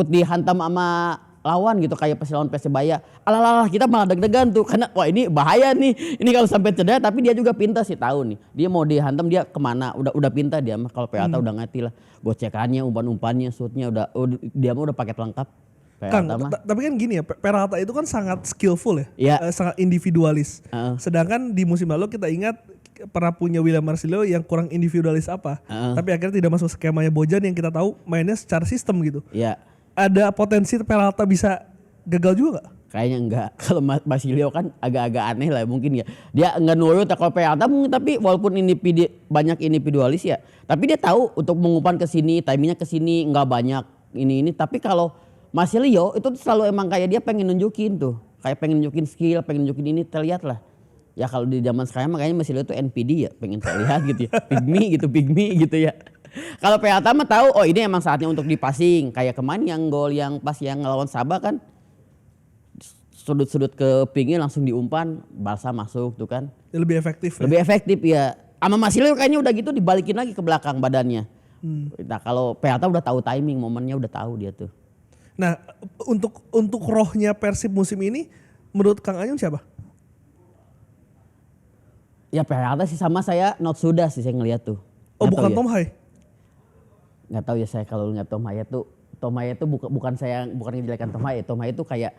dihantam sama lawan gitu kayak pas lawan Persibaya. Alah kita malah deg-degan tuh karena wah ini bahaya nih. Ini kalau sampai cedera tapi dia juga pintar sih tahu nih. Dia mau dihantam dia kemana udah pintar dia mah kalau Peralta udah ngerti lah. Gocekannya, umpan-umpannya, shootnya dia mah udah paket lengkap. Kang, Peralta mah. tapi kan gini ya, Peralta itu kan sangat skillful ya, Iya. sangat individualis. Heeh. Sedangkan di musim lalu kita ingat pernah punya William Marcelo yang kurang individualis apa, tapi akhirnya tidak masuk skemanya Bojan yang kita tahu mainnya secara sistem gitu. Iya. Ada potensi Peralta bisa gagal juga nggak? Kayaknya enggak. Kalau Basilio kan agak-agak aneh lah mungkin ya. Dia enggak nurut kalau Peralta mungkin, tapi walaupun banyak individualis ya. Tapi dia tahu untuk mengumpan ke sini, timingnya ke sini enggak banyak ini. Tapi kalau Basilio itu selalu emang kayak dia pengen nunjukin tuh. Kayak pengen nunjukin skill, pengen nunjukin ini terlihat lah. Ya kalau di zaman sekarang makanya Basilio itu NPD ya, pengen terlihat gitu ya. Pygmy gitu ya. Kalau Peralta mah tahu oh ini emang saatnya untuk dipasing. Kayak kemarin yang gol yang pas yang ngelawan Sabah kan sudut-sudut ke pinggir langsung diumpan, Barca masuk tuh kan. Ya, lebih efektif. Lebih efektif ya. Sama Marcelo kayaknya udah gitu dibalikin lagi ke belakang badannya. Nah kalau Peralta udah tahu timing, momennya udah tahu dia tuh. Nah untuk rohnya Persib musim ini menurut Kang Anyun siapa? Ya Peralta sih sama saya Notsuda sih saya ngeliat tuh. Oh Nggak bukan tahu ya. Tom Hai? Nggak tahu ya saya kalau ngeliat Tom Haya tuh bukan ngejelekan Tom Haya. Tom Haya tuh kayak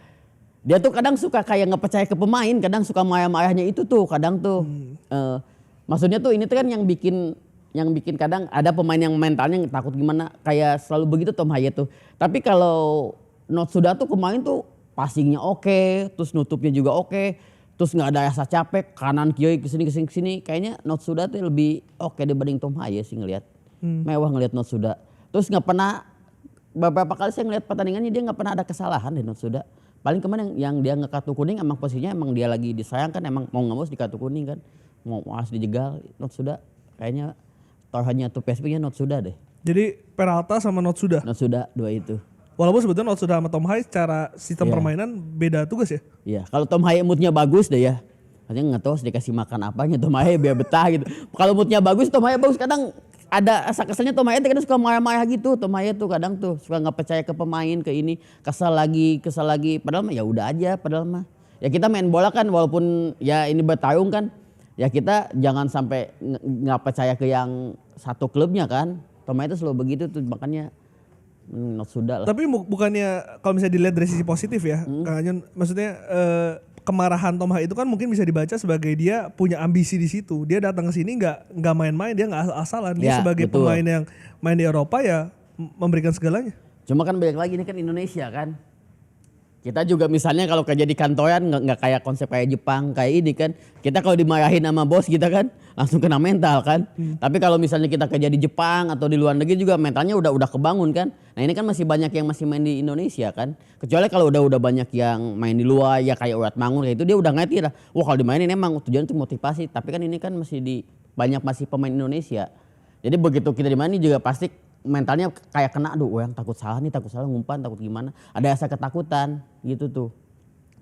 dia tuh kadang suka kayak nggak percaya ke pemain, kadang suka marah-marahnya itu tuh kadang tuh. Maksudnya tuh ini tuh kan yang bikin kadang ada pemain yang mentalnya takut gimana kayak selalu begitu Tom Haya tuh. Tapi kalau Notsuda tuh kemarin tuh passingnya oke, terus nutupnya juga oke, terus nggak ada rasa capek kanan kiri kesini kayaknya Notsuda tuh lebih oke dibanding Tom Haya sih ngelihat. Mewah ngelihat Notsuda. Terus nggak pernah beberapa kali saya ngelihat pertandingannya dia nggak pernah ada kesalahan di Notsuda. Paling kemarin yang dia nge kartu kuning emang posisinya emang dia lagi disayang kan emang mau nggak mau di kartu kuning kan mau harus dijegal Notsuda kayaknya taruhannya tuh PSP-nya Notsuda deh. Jadi Peralta sama Notsuda. Notsuda dua itu. Walaupun sebetulnya Notsuda sama Tom Hai secara sistem Iya. permainan beda tugas ya. Iya, kalau Tom Haya moodnya bagus deh ya. Katanya nggak tahu harus dikasih makan apanya Tom Haya biar betah gitu. Kalau moodnya bagus Tom Haya bagus kadang ada asa keselnya Tom Haya kadang suka marah-marah gitu. Tom Haya tuh kadang tuh suka nggak percaya ke pemain ke ini kesal lagi. Padahal mah ya udah aja padahal mah. Ya kita main bola kan walaupun ya ini bertarung kan. Ya kita jangan sampai nggak percaya ke yang satu klubnya kan. Tom Haya tuh selalu begitu tuh makanya Sudah lah. Tapi bukannya kalau misalnya dilihat dari sisi positif ya, Kang Anyun, maksudnya kemarahan Tom Haye itu kan mungkin bisa dibaca sebagai dia punya ambisi di situ. Dia datang ke sini nggak main-main, dia nggak asal-asalan. Dia Ya, sebagai betul. pemain yang main di Eropa ya memberikan segalanya. Cuma kan balik lagi ini kan Indonesia kan. Kita juga misalnya kalau kerja di kantoran nggak kayak konsep kayak Jepang kayak ini kan. Kita kalau dimarahin sama bos kita kan langsung kena mental kan. Tapi kalau misalnya kita kerja di Jepang atau di luar negeri juga mentalnya udah kebangun kan. Nah ini kan masih banyak yang masih main di Indonesia kan. Kecuali kalau udah banyak yang main di luar ya kayak Urat Mangun kayak itu dia udah ngerti lah. Wah kalau dimainin emang tujuan itu motivasi. Tapi kan ini kan banyak masih pemain Indonesia. Jadi begitu kita dimainin juga pasti mentalnya kayak kena, aduh yang takut salah ngumpan, takut gimana. Ada rasa ketakutan gitu tuh.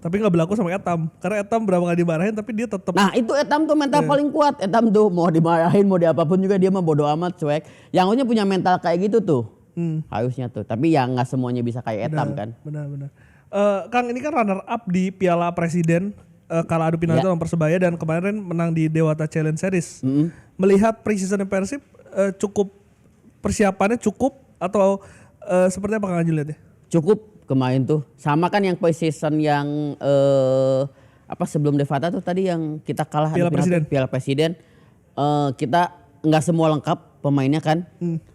Tapi nggak berlaku sama Etam. Karena Etam berapa kali dimarahin tapi dia tetap. Nah itu Etam tuh mental paling kuat. Etam tuh mau dimarahin, mau diapapun juga dia mah bodo amat cuek. Yang harusnya punya mental kayak gitu tuh. Harusnya tuh. Tapi ya nggak semuanya bisa kayak Etam kan. Benar. Kang ini kan runner up di Piala Presiden kala adu penalti lawan Persebaya dan kemarin menang di Dewata Challenge Series. Melihat preseason Persib persiapannya cukup atau seperti apa Kang Anjul lihatnya? Cukup kemarin tuh. Sama kan yang preseason yang sebelum Devata tuh tadi yang kita kalah Piala Presiden. Kita nggak semua lengkap pemainnya kan.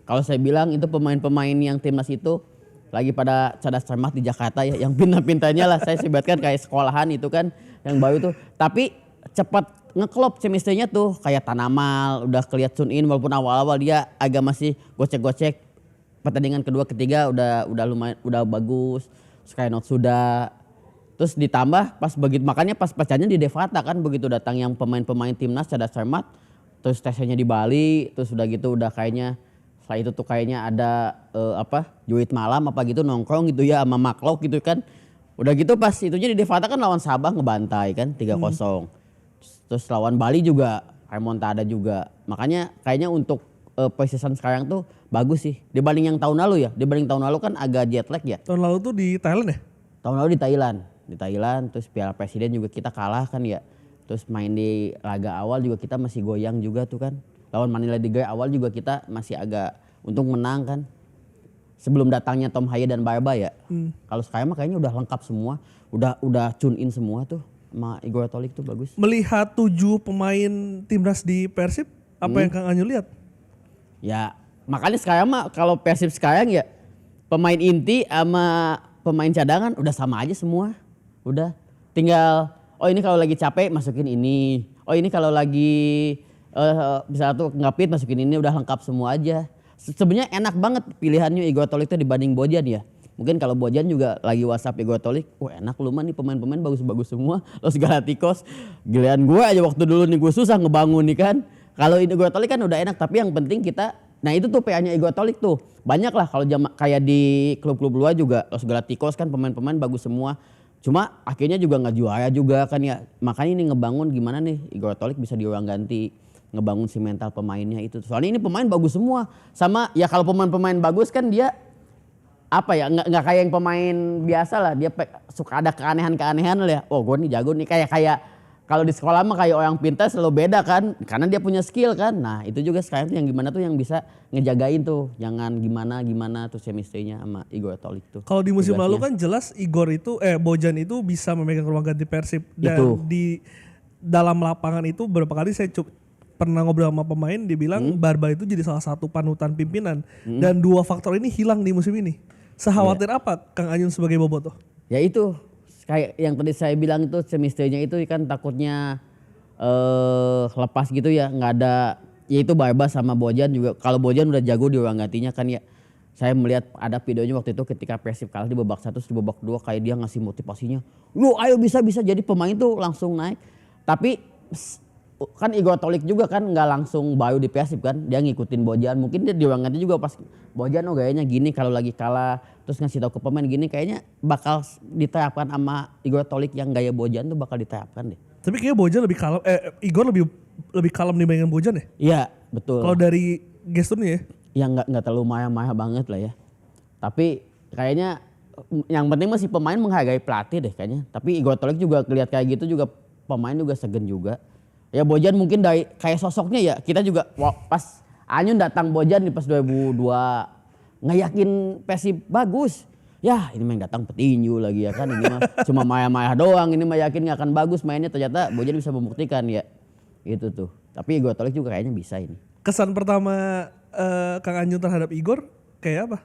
Kalau saya bilang itu pemain-pemain yang timnas itu lagi pada cadas cermat di Jakarta ya, yang pintar-pintarnya lah saya sebutkan kayak sekolahan itu kan yang baru tuh. Tapi cepat ngeklop chemistry-nya tuh kayak Tanamal udah kelihatan tune in walaupun awal-awal dia agak masih gocek-gocek. Pertandingan kedua ketiga udah lumayan udah bagus. Skynote sudah. Terus ditambah makanya pas pacarnya di Devata kan begitu datang yang pemain-pemain timnas cadas cermat terus tesnya di Bali terus udah gitu udah kayaknya setelah itu tuh kayaknya ada juit malam apa gitu nongkrong gitu ya sama Maklok gitu kan. Udah gitu pas itunya di Devata kan lawan Sabah ngebantai kan 3-0. Terus lawan Bali juga remontada juga. Makanya kayaknya untuk preseason sekarang tuh bagus sih. Dibanding yang tahun lalu ya. Dibanding tahun lalu kan agak jet lag ya. Tahun lalu tuh di Thailand ya? Tahun lalu di Thailand. Di Thailand terus Piala Presiden juga kita kalah kan ya. Terus main di laga awal juga kita masih goyang juga tuh kan. Lawan Manila di awal juga kita masih agak untung menang kan. Sebelum datangnya Tom Haye dan Barba ya. Kalau sekarang mah kayaknya udah lengkap semua. Udah tune in semua tuh. Sama Igor Tolik tuh bagus. Melihat 7 pemain timnas di Persib, apa yang Kang Anjul lihat? Ya makanya sekarang mah kalau Persib sekarang ya pemain inti sama pemain cadangan udah sama aja semua. Udah tinggal ini kalau lagi capek masukin ini. Ini kalau lagi bisa tuh ngapit masukin ini udah lengkap semua aja. Sebenarnya enak banget pilihannya Igor Tolik tuh dibanding Bojan ya. Mungkin kalau Bojan juga lagi WhatsApp Igor Tolik, enak lu mah nih pemain-pemain bagus-bagus semua. Los Galacticos, giliran gue aja waktu dulu nih gue susah ngebangun nih kan. Kalau Igor Tolik kan udah enak, tapi yang penting kita, nah itu tuh PA-nya Igor Tolik tuh. Banyak lah kalau kayak di klub-klub luar juga, Los Galacticos kan pemain-pemain bagus semua. Cuma akhirnya juga nggak juara juga kan ya. Makanya ini ngebangun gimana nih Igor Tolik bisa diulang ganti. Ngebangun si mental pemainnya itu. Soalnya ini pemain bagus semua. Sama ya kalau pemain-pemain bagus kan dia nggak kayak yang pemain biasa lah, dia suka ada keanehan-keanehan lah ya. Gue nih jago nih kayak kalau di sekolah mah kayak orang pintar selalu beda kan karena dia punya skill kan. Nah itu juga sekarang tuh yang gimana tuh yang bisa ngejagain tuh jangan gimana tuh chemistry-nya sama Igor Tolik tuh. Kalau di musim lalu kan jelas Bojan itu bisa memegang ruang ganti Persib dan itu. Di dalam lapangan itu beberapa kali saya pernah ngobrol sama pemain, dia bilang Barba itu jadi salah satu panutan pimpinan dan 2 faktor ini hilang di musim ini. Sekhawatir apa Kang Anyun sebagai bobotoh? Ya itu kayak yang tadi saya bilang itu chemistry-nya itu kan takutnya lepas gitu ya, nggak ada. Ya itu Barba sama Bojan juga. Kalau Bojan udah jago di ruang gantinya kan ya. Saya melihat ada videonya waktu itu ketika Persib kalah di babak 1 di babak 2 kayak dia ngasih motivasinya. Lu ayo bisa jadi pemain tuh langsung naik. Tapi kan Igor Tolik juga kan nggak langsung baru di Persib kan, dia ngikutin Bojan. Mungkin dia di ruang ganti juga pas Bojan gayanya gini kalau lagi kalah terus ngasih tahu ke pemain gini, kayaknya bakal diterapkan sama Igor Tolik yang gaya Bojan tuh bakal diterapkan deh. Tapi kayaknya Bojan lebih kalem, Igor lebih kalem dibandingkan Bojan ya? Iya betul. Kalau dari gesturnya ya? Ya nggak terlalu maya-maya banget lah ya. Tapi kayaknya yang penting masih pemain menghargai pelatih deh kayaknya. Tapi Igor Tolik juga kelihatan kayak gitu juga pemain juga segen juga. Ya Bojan mungkin dari kayak sosoknya ya kita juga pas Anyun datang Bojan di pas 2002 Ngayakin Persib bagus. Ya ini main datang petinju lagi ya kan, ini mah cuma maya-maya doang, ini mah yakin gak akan bagus mainnya, ternyata Bojan bisa membuktikan ya. Itu tuh. Tapi Igor Tolik juga kayaknya bisa ini. Kesan pertama Kang Anjung terhadap Igor kayak apa?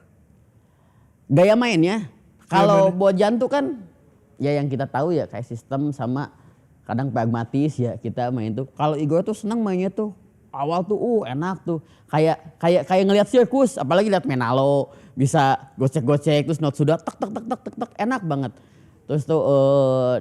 Gaya mainnya. Kalau Bojan tuh kan ya yang kita tahu ya kayak sistem sama kadang pragmatis ya kita main tuh. Kalau Igor tuh senang mainnya tuh. Awal tuh enak tuh. Kayak ngelihat sirkus, apalagi lihat Menalo bisa gocek-gocek terus not sudah tek enak banget. Terus tuh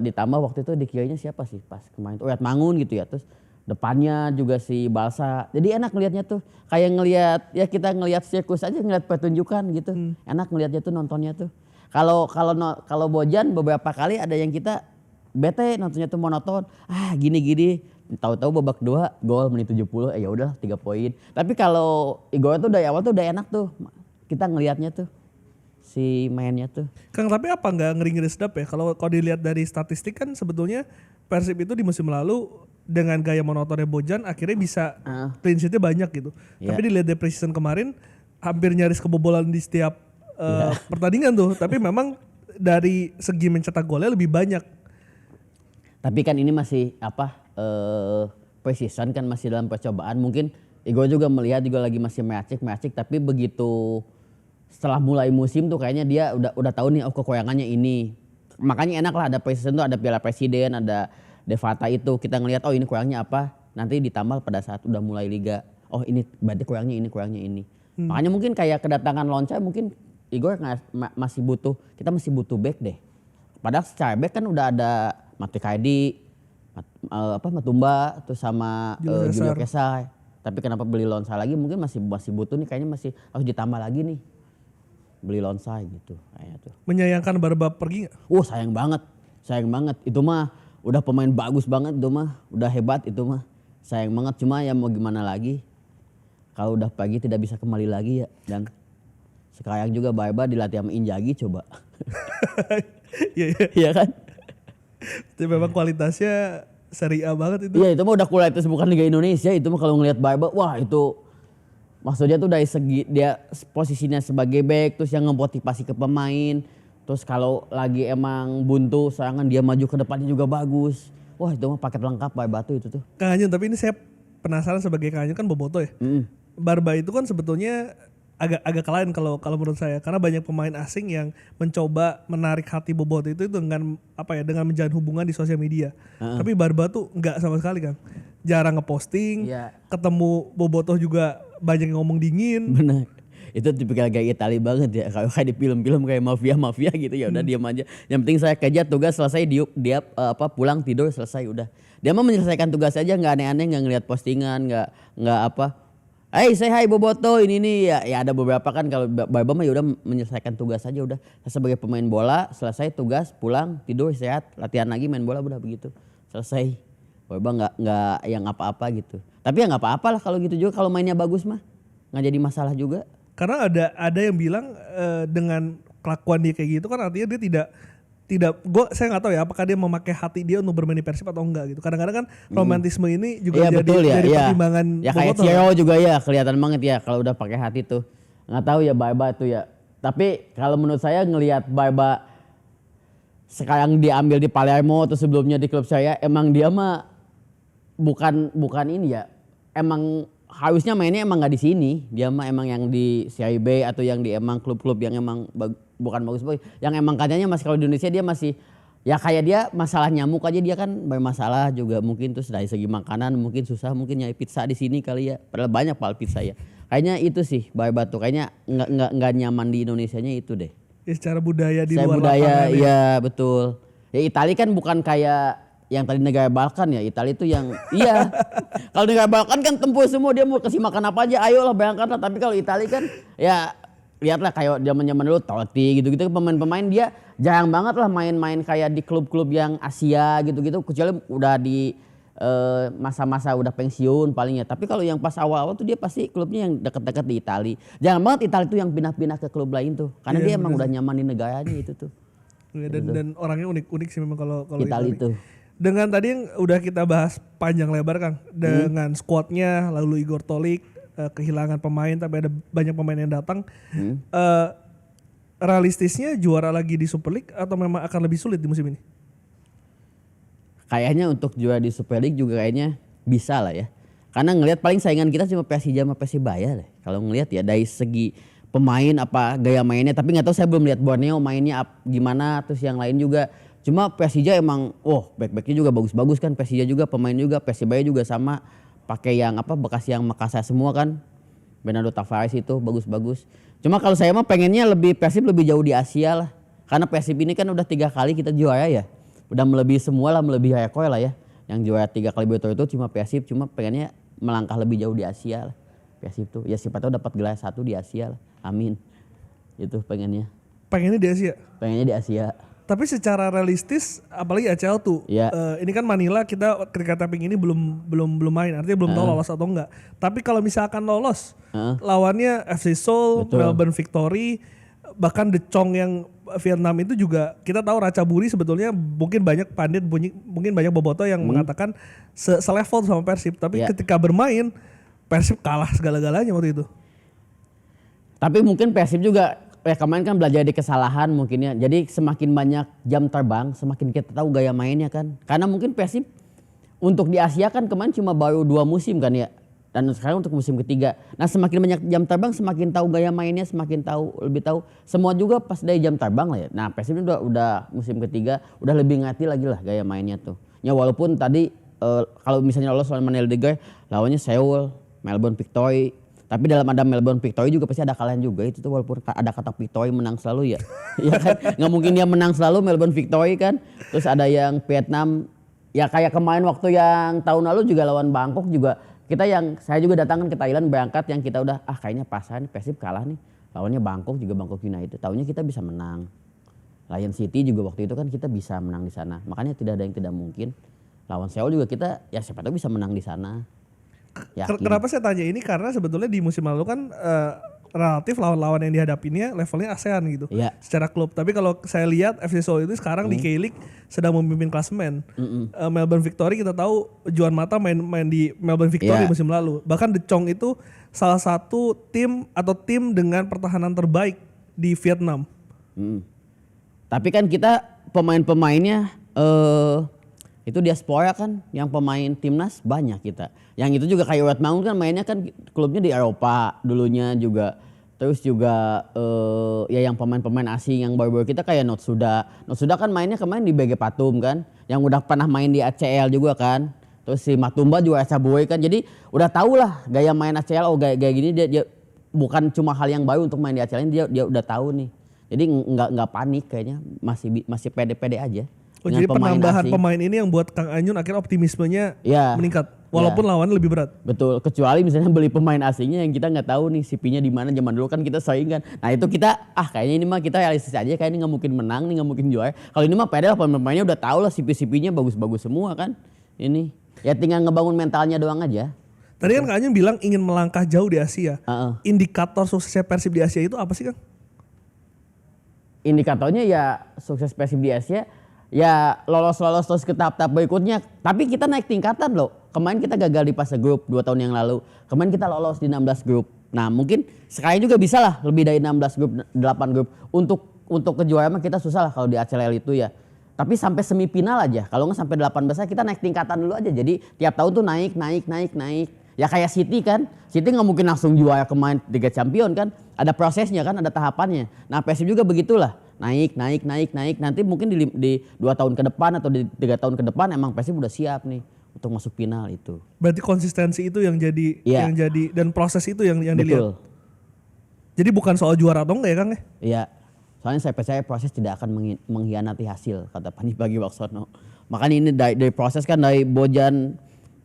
ditambah waktu itu di kirinya siapa sih pas kemarin tuh Oyat Mangun gitu ya. Terus depannya juga si Balsa. Jadi enak ngelihatnya tuh. Kayak ngelihat ya kita ngelihat sirkus aja, ngelihat pertunjukan gitu. Enak ngelihatnya tuh, nontonnya tuh. Kalau Bojan beberapa kali ada yang kita bete nontonnya tuh monoton. Gini-gini. Tahu-tahu babak 2 gol menit 70 ya udah 3 poin. Tapi kalau Igor tuh dari awal tuh udah enak tuh. Kita ngelihatnya tuh si mainnya tuh. Kang, tapi apa nggak ngeri-ngeri sedap ya? Kalau dilihat dari statistik kan sebetulnya Persib itu di musim lalu dengan gaya monotonnya Bojan akhirnya bisa clean sheet-nya banyak gitu. Tapi dilihat dari preseason kemarin hampir nyaris kebobolan di setiap pertandingan tuh. Tapi memang dari segi mencetak golnya lebih banyak. Tapi kan ini masih preseason kan, masih dalam percobaan. Mungkin Igor juga melihat juga lagi masih meracik, tapi begitu setelah mulai musim tuh kayaknya dia udah tahu nih kekurangannya ini. Makanya enak lah ada preseason tuh, ada Piala Presiden, ada Devata itu. Kita ngelihat ini kurangnya apa, nanti ditambah pada saat udah mulai liga. Oh ini berarti kurangnya ini. Makanya mungkin kayak kedatangan Lonca mungkin Igor masih butuh back deh. Padahal secara back kan udah ada Mati Kaidi, Matumba terus sama Julio Kesai. Tapi kenapa beli Lonsa lagi? Mungkin masih butuh nih, kayaknya masih harus ditambah lagi nih. Beli Lonsa gitu kayaknya tuh. Menyayangkan Barba pergi enggak? Sayang banget. Itu mah udah pemain bagus banget, itu mah udah hebat itu mah. Sayang banget, cuma ya mau gimana lagi. Kalau udah pergi tidak bisa kembali lagi ya. Dan sekarang juga Barba dilatih sama Injagi coba. Iya kan? Itu memang kualitasnya Serie A banget itu. Iya itu mah udah kualitas bukan Liga Indonesia. Itu mah kalau ngelihat Barba, wah itu maksudnya tuh dari segi dia posisinya sebagai back, terus yang ngemotivasi ke pemain, terus kalau lagi emang buntu serangan dia maju ke depannya juga bagus. Wah itu mah paket lengkap Barba tuh itu tuh. Kang Anjung, tapi ini saya penasaran sebagai Kang Anjung kan boboto ya. Barba itu kan sebetulnya agak lain kalau menurut saya, karena banyak pemain asing yang mencoba menarik hati Boboto itu dengan dengan menjalin hubungan di sosial media. Tapi Barba tuh enggak sama sekali, Kang. Jarang ngeposting, ketemu Boboto juga banyak yang ngomong dingin. Benar. Itu tipikal kayak Itali banget ya. Kalau kayak di film-film kayak mafia gitu ya udah diam aja. Yang penting saya kerja tugas selesai, dia pulang tidur selesai udah. Dia mah menyelesaikan tugas aja, nggak aneh-aneh, nggak ngeliat postingan, nggak apa. Say hi Boboto ini nih ya ada beberapa kan. Kalau Barba mah ya udah menyelesaikan tugas aja udah. Sebagai pemain bola selesai tugas, pulang tidur sehat, latihan lagi main bola udah begitu selesai. Barba nggak yang apa-apa gitu. Tapi ya nggak apa-apa lah kalau gitu juga, kalau mainnya bagus mah nggak jadi masalah juga. Karena ada yang bilang dengan kelakuan dia kayak gitu kan artinya dia tidak saya nggak tahu ya apakah dia memakai hati dia untuk bermain di Persib atau enggak gitu. Kadang-kadang kan romantisme ini juga jadi pertimbangan ya kayak Ciro juga ya kelihatan banget ya kalau udah pakai hati tuh. Nggak tahu ya Barba tuh ya. Tapi kalau menurut saya ngelihat Barba sekarang diambil di Palermo atau sebelumnya di klub saya, emang dia mah bukan ini ya. Emang harusnya mainnya emang nggak di sini. Dia mah emang yang di Serie B atau yang di emang klub-klub yang emang bukan bagus. Yang emang katanya masih kalau di Indonesia dia masih ya kayak dia masalah nyamuk aja, dia kan bermasalah juga mungkin, terus dari segi makanan mungkin susah, mungkin nyari pizza di sini kali ya. Padahal banyak pal pizza ya. Kayaknya itu sih Barba tuh kayaknya nggak nyaman di Indonesianya itu deh. Ya, secara budaya di luar lapangan. Iya betul. Ya Italia kan bukan kayak yang tadi negara Balkan ya, Italia itu yang iya. Kalau negara Balkan kan tempur semua, dia mau kasih makan apa aja ayolah bayangkanlah. Tapi kalau Italia kan ya lihatlah kayak zaman-zaman dulu Totti gitu-gitu, pemain-pemain dia jarang banget lah main-main kayak di klub-klub yang Asia gitu-gitu, kecuali udah di masa-masa udah pensiun paling ya. Tapi kalau yang pas awal-awal tuh dia pasti klubnya yang dekat-dekat di Italia. Jarang banget Italia tuh yang pindah-pindah ke klub lain tuh, karena dia emang udah nyaman di negaranya itu tuh. Ya, dan orangnya unik-unik sih memang kalau Italia itu. Dengan tadi yang udah kita bahas panjang lebar Kang, dengan squadnya lalu Igor Tolik, kehilangan pemain tapi ada banyak pemain yang datang. Realistisnya juara lagi di Super League atau memang akan lebih sulit di musim ini? Kayaknya untuk juara di Super League juga kayaknya bisa lah ya. Karena ngelihat paling saingan kita cuma Persija sama Persibaya deh. Kalau ngelihat ya dari segi pemain apa gaya mainnya, tapi nggak tahu, saya belum lihat Borneo mainnya gimana, terus yang lain juga. Cuma Persija emang back-backnya juga bagus-bagus kan, Persija juga pemain juga, Persibaya juga sama pakai yang bekas yang Makassar semua kan. Bernardo Tavares itu bagus-bagus. Cuma kalau saya mah pengennya Persib lebih jauh di Asia lah. Karena Persib ini kan udah 3 kali kita juara ya. Udah melebihi semua lah, melebihi Hayakoy lah ya. Yang juara 3 kali berturut-turut cuma Persib, cuma pengennya melangkah lebih jauh di Asia lah. Persib tuh ya siapa tahu dapat gelar 1 di Asia lah. Amin. Itu pengennya. Pengennya di Asia? Pengennya di Asia. Tapi secara realistis, apalagi ACL tuh, ini kan Manila kita ketika tapping ini belum main, artinya belum tahu lolos atau enggak. Tapi kalau misalkan lolos, lawannya FC Seoul, Betul. Melbourne Victory, bahkan The Chong yang Vietnam itu juga kita tahu Ratchaburi sebetulnya mungkin banyak pandit, mungkin banyak boboto yang mengatakan selevel sama Persib. Tapi ketika bermain, Persib kalah segala-galanya waktu itu. Tapi mungkin Persib juga kemarin kan belajar dari kesalahan mungkin ya. Jadi semakin banyak jam terbang, semakin kita tahu gaya mainnya kan. Karena mungkin Persib untuk di Asia kan kemarin cuma baru 2 musim kan ya. Dan sekarang untuk musim ketiga. Nah semakin banyak jam terbang, semakin tahu gaya mainnya, semakin lebih tahu. Semua juga pas dari jam terbang lah ya. Nah Persib ini udah musim ketiga, udah lebih ngerti lagi lah gaya mainnya tuh. Ya walaupun tadi kalau misalnya lolos lawan Manila Degai, lawannya Seoul, Melbourne Victory. Tapi dalam ada Melbourne Victory juga pasti ada kalian juga itu tuh, walaupun ada kata Victory menang selalu ya. Iya kan? Nggak mungkin dia menang selalu Melbourne Victory kan. Terus ada yang Vietnam ya kayak kemarin waktu yang tahun lalu juga lawan Bangkok juga saya juga datangkan ke Thailand berangkat yang kita udah kayaknya pasan Persib kalah nih. Lawannya Bangkok juga Bangkok United. Tahunya kita bisa menang. Lion City juga waktu itu kan kita bisa menang di sana. Makanya tidak ada yang tidak mungkin. Lawan Seoul juga kita ya siapa tahu bisa menang di sana. Yakin. Kenapa saya tanya ini? Karena sebetulnya di musim lalu kan relatif lawan-lawan yang dihadapinya levelnya ASEAN gitu secara klub. Tapi kalau saya lihat FC Seoul itu sekarang di K-League sedang memimpin klasemen. Melbourne Victory kita tahu Juan Mata main di Melbourne Victory musim lalu. Bahkan The Chong itu salah satu tim dengan pertahanan terbaik di Vietnam. Tapi kan kita pemain-pemainnya itu diaspora kan, yang pemain timnas banyak kita. Yang itu juga kayak Wetmangun kan mainnya kan klubnya di Eropa dulunya juga. Terus juga ya yang pemain-pemain asing yang baru-baru kita kayak Notsuda. Notsuda kan mainnya kemarin di BG Patum kan, yang udah pernah main di ACL juga kan. Terus si Matumba juga Saboy kan. Jadi udah tau lah gaya main ACL, gaya gini dia bukan cuma hal yang baru untuk main di ACL, dia udah tahu nih. Jadi nggak panik kayaknya, masih pede-pede aja. Jadi penambahan pemain ini yang buat Kang Anyun akhirnya optimismenya meningkat walaupun lawannya lebih berat. Betul, kecuali misalnya beli pemain asingnya yang kita nggak tahu nih CP-nya di mana. Zaman dulu kan kita saing kan. Nah itu kita kayaknya ini mah kita realistis aja, kayaknya nggak mungkin menang nih, nggak mungkin juara. Kalau ini mah pede lah, pemainnya udah tahu lah CP-CP-nya bagus-bagus semua kan. Ini ya tinggal ngebangun mentalnya doang aja. Tadi kan Kang Anyun bilang ingin melangkah jauh di Asia. Indikator suksesnya Persib di Asia itu apa sih Kang? Indikatornya ya sukses Persib di Asia ya lolos terus ke tahap-tahap berikutnya. Tapi kita naik tingkatan loh. Kemarin kita gagal di fase grup 2 tahun yang lalu. Kemarin kita lolos di 16 grup. Nah mungkin sekarang juga bisa lah lebih dari 16 grup, 8 grup. Untuk kejuaraan kita susah lah kalau di ACL itu ya. Tapi sampai semifinal aja. Kalau nggak sampai 8 besar kita naik tingkatan dulu aja. Jadi tiap tahun tuh naik. Ya kayak City kan. City nggak mungkin langsung juara kemarin Liga Champion kan. Ada prosesnya kan, ada tahapannya. Nah Persib juga begitulah. Naik. Nanti mungkin di 2 tahun ke depan atau di 3 tahun ke depan emang Persib udah siap nih untuk masuk final itu. Berarti konsistensi itu yang jadi dan proses itu yang dilihat. Jadi bukan soal juara atau enggak ya Kang ya? Iya. Soalnya saya percaya proses tidak akan mengkhianati hasil, kata Pani Pragiwaksono. Makanya ini dari proses kan, dari Bojan,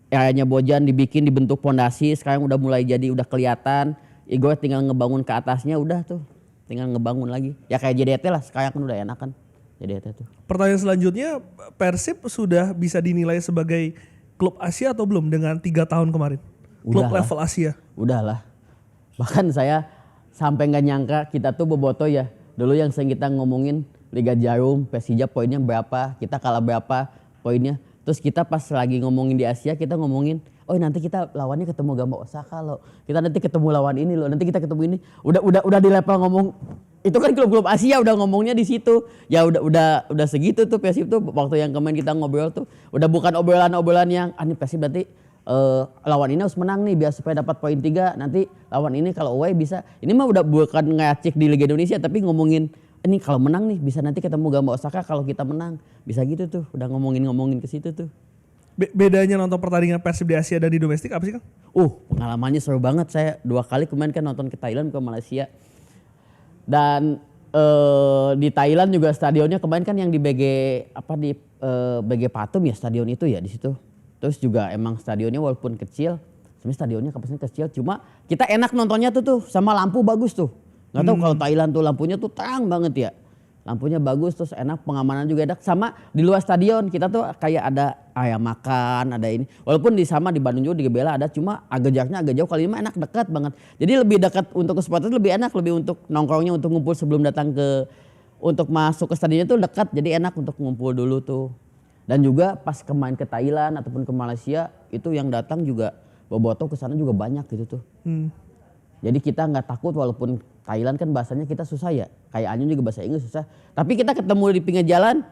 eranya Bojan dibentuk pondasi, sekarang udah mulai jadi, udah kelihatan. Igor tinggal ngebangun ke atasnya, udah tuh. Tinggal ngebangun lagi. Ya kayak JDT lah, sekarang kan udah enak kan JDT tuh. Pertanyaan selanjutnya, Persib sudah bisa dinilai sebagai klub Asia atau belum dengan 3 tahun kemarin? Klub level Asia. Udahlah. Bahkan saya sampai nggak nyangka kita tuh boboto ya. Dulu yang sering kita ngomongin Liga Jarum, Persija poinnya berapa, kita kalah berapa poinnya. Terus kita pas lagi ngomongin di Asia, kita ngomongin oh nanti kita lawannya ketemu Gamba Osaka loh, kita nanti ketemu lawan ini loh, nanti kita ketemu ini. Udah di level ngomong itu kan klub-klub Asia udah ngomongnya di situ. Ya udah segitu tuh Persib tuh waktu yang kemarin kita ngobrol tuh udah bukan obrolan-obrolan yang ini Persib berarti lawan ini harus menang nih biar supaya dapat poin 3, nanti lawan ini kalau away bisa. Ini mah udah bukan ngacik di Liga Indonesia tapi ngomongin ini kalau menang nih bisa nanti ketemu Gamba Osaka kalau kita menang. Bisa gitu tuh, udah ngomongin ke situ tuh. Bedanya nonton pertandingan Persib di Asia dan di domestik apa sih Kang? Pengalamannya seru banget. Saya 2 kali kemarin kan nonton ke Thailand ke Malaysia. Dan di Thailand juga stadionnya kemarin kan yang di BG Patum ya stadion itu ya di situ. Terus juga emang stadionnya walaupun kecil, sebenarnya stadionnya kapasitasnya kecil, cuma kita enak nontonnya tuh sama lampu bagus tuh. Nggak tahu kalau Thailand tuh lampunya tuh terang banget ya. Lampunya bagus terus enak, pengamanan juga enak. Sama di luar stadion kita tuh kayak ada ayam makan, ada ini. Walaupun di Bandung juga di Gebela ada, cuma jaraknya agak jauh. Kali ini mah enak dekat banget. Jadi lebih dekat untuk ke supporter lebih enak, lebih untuk nongkrongnya untuk ngumpul sebelum datang untuk masuk ke stadionnya tuh dekat. Jadi enak untuk ngumpul dulu tuh. Dan juga pas kemarin ke Thailand ataupun ke Malaysia itu yang datang juga bobotoh ke sana juga banyak gitu tuh. Jadi kita nggak takut walaupun Thailand kan bahasanya kita susah ya. Kayak Anyun juga bahasa Inggris susah. Tapi kita ketemu di pinggir jalan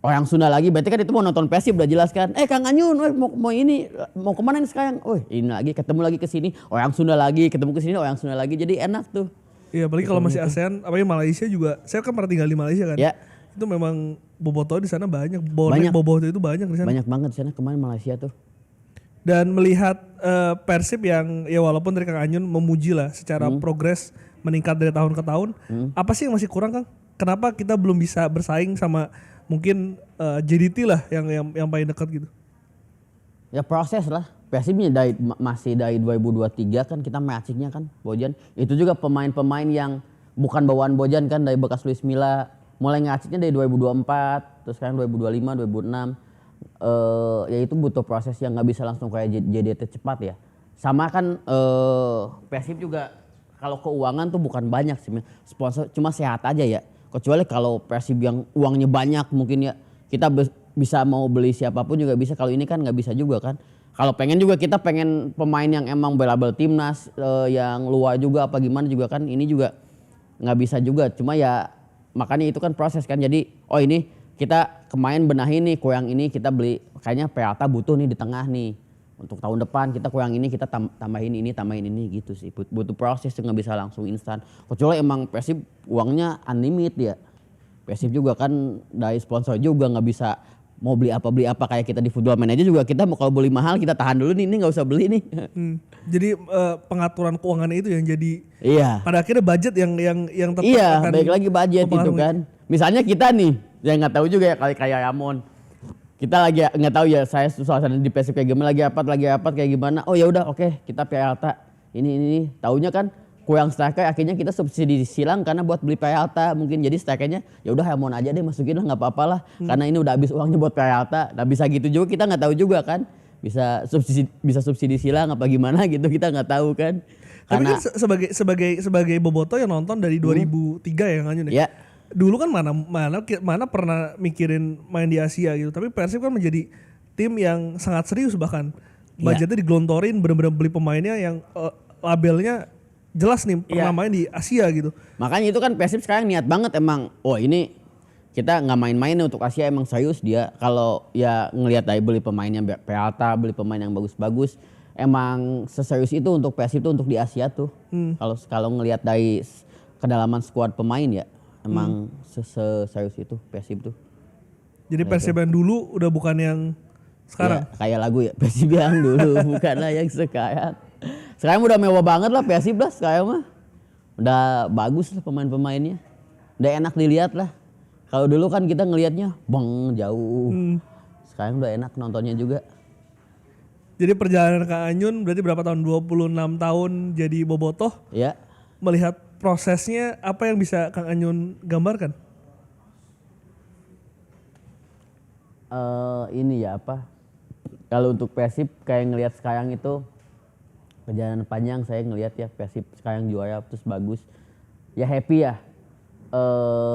orang Sunda lagi. Berarti kan itu mau nonton Persib udah jelas kan. Kang Anyun mau kemana nih sekarang? Ini lagi ketemu lagi ke sini orang Sunda lagi, ketemu ke sini orang Sunda lagi. Jadi enak tuh. Iya, apalagi kalau masih ASEAN, apalagi Malaysia juga. Saya kan pernah tinggal di Malaysia kan. Ya. Itu memang bobotoh di sana banyak. Bobotoh itu banyak di sana. Banyak banget di sana kemarin Malaysia tuh. Dan melihat Persib yang ya walaupun dari Kang Anyun memuji lah secara progres meningkat dari tahun ke tahun, apa sih yang masih kurang Kang? Kenapa kita belum bisa bersaing sama mungkin JDT lah yang paling dekat gitu? Ya proses lah. Persibnya masih dari 2023 kan kita matchingnya kan Bojan. Itu juga pemain-pemain yang bukan bawaan Bojan kan dari bekas Luis Milla. Mulai ngaciknya dari 2024, terus sekarang 2025, 2026. Ya itu butuh proses yang nggak bisa langsung kayak JDT cepat ya. Sama kan Persib juga kalau keuangan tuh bukan banyak sih, sponsor cuma sehat aja ya. Kecuali kalau Persib yang uangnya banyak mungkin ya kita bisa mau beli siapapun juga bisa. Kalau ini kan nggak bisa juga kan. Kalau pengen juga kita pengen pemain yang emang bela-bel timnas yang luar juga apa gimana juga kan ini juga nggak bisa juga. Cuma ya makanya itu kan proses kan. Jadi ini kita kemarin benahin nih kurang ini kita beli kayaknya Peralta butuh nih di tengah nih. Untuk tahun depan kita kurang ini kita tambahin ini gitu sih. Butuh proses nggak bisa langsung instan. Kecuali emang Persib uangnya unlimited ya. Persib juga kan dari sponsor juga nggak bisa mau beli apa kayak kita di Football Manager juga kita mau kalau beli mahal kita tahan dulu nih ini nggak usah beli nih. Jadi pengaturan keuangan itu yang jadi pada akhirnya budget yang tetap akan baik lagi budget itu kan. Misalnya kita nih yang nggak tahu juga ya kayak Ramon. Kita lagi nggak tahu ya saya suasana di Persib kayak gimana lagi apa kayak gimana. Oh ya udah oke, kita Peralta ini taunya kan kurang striker akhirnya kita subsidi silang karena buat beli Peralta mungkin jadi strikernya ya udah Ramon aja deh masukin lah nggak apa-apa lah karena ini udah habis uangnya buat Peralta. Nah bisa gitu juga kita nggak tahu juga kan bisa subsidi silang apa gimana gitu kita nggak tahu kan. Karena kan sebagai bobotoh yang nonton dari 2003 ya Kang Anyun ya. Dulu kan mana pernah mikirin main di Asia gitu. Tapi Persib kan menjadi tim yang sangat serius bahkan. Budgetnya digelontorin bener-bener beli pemainnya yang labelnya jelas nih pernah main di Asia gitu. Makanya itu kan Persib sekarang niat banget emang. Ini kita nggak main-main untuk Asia emang serius dia. Kalau ya ngelihat dari beli pemain yang Peralta, beli pemain yang bagus-bagus. Emang seserius itu untuk Persib itu untuk di Asia tuh. Kalau ngelihat dari kedalaman skuad pemain ya. Emang serius itu Persib tuh. Jadi Persib yang dulu udah bukan yang sekarang. Ya, kayak lagu ya Persib yang dulu bukanlah yang sekarang. Sekarang udah mewah banget lah Persib lah sekarang mah. Udah bagus lah pemain-pemainnya. Udah enak dilihat lah. Kalau dulu kan kita ngelihatnya jauh. Sekarang udah enak nontonnya juga. Jadi perjalanan Kang Anyun berarti berapa tahun? 26 tahun jadi bobotoh. Ya. Melihat prosesnya apa yang bisa Kang Anyun gambarkan? Ini ya apa? Kalau untuk Persib kayak ngelihat sekarang itu perjalanan panjang saya ngelihat ya Persib sekarang juara terus bagus. Ya happy ya.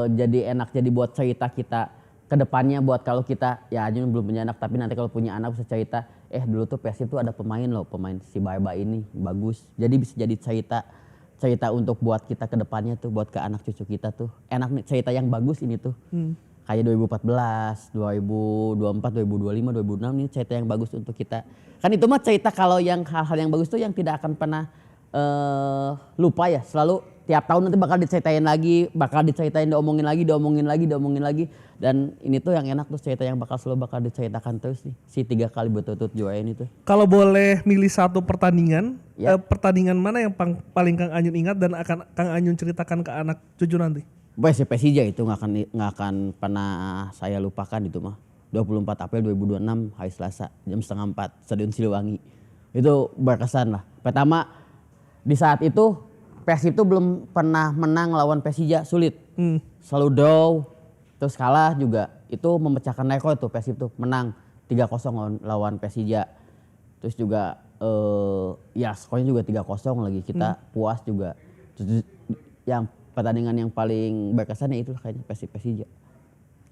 Jadi enak jadi buat cerita kita ke depannya buat kalau kita ya Anyun belum punya anak tapi nanti kalau punya anak bisa cerita dulu tuh Persib tuh ada pemain loh, pemain si Baiba ini bagus. Jadi bisa jadi cerita untuk buat kita ke depannya tuh, buat ke anak cucu kita tuh. Enak nih cerita yang bagus ini tuh. Kayak 2014, 2024, 2025, 2026 ini cerita yang bagus untuk kita. Kan itu mah cerita kalau yang hal-hal yang bagus tuh yang tidak akan pernah lupa ya. Selalu tiap tahun nanti bakal diceritain lagi, bakal diceritain, diomongin lagi. Dan ini tuh yang enak tuh cerita yang bakal diceritakan terus nih. Si 3 kali berturut-turut juara ini tuh. Kalau boleh milih satu pertandingan, Ya. pertandingan mana yang paling Kang Anyun ingat dan akan Kang Anyun ceritakan ke anak cucu nanti? Persija itu nggak akan pernah saya lupakan itu mah. 24 April 2026 hari Selasa jam 3:30 Stadion Siliwangi. Itu berkesan lah. Pertama di saat itu Persib itu belum pernah menang lawan Persija, sulit. Selalu draw, terus kalah juga. Itu memecahkan rekor tuh Persib tuh menang 3-0 lawan Persija. Terus juga ya skornya juga 3-0 lagi. Kita puas juga. Terus yang pertandingan yang paling berkesannya itu kayaknya Persija.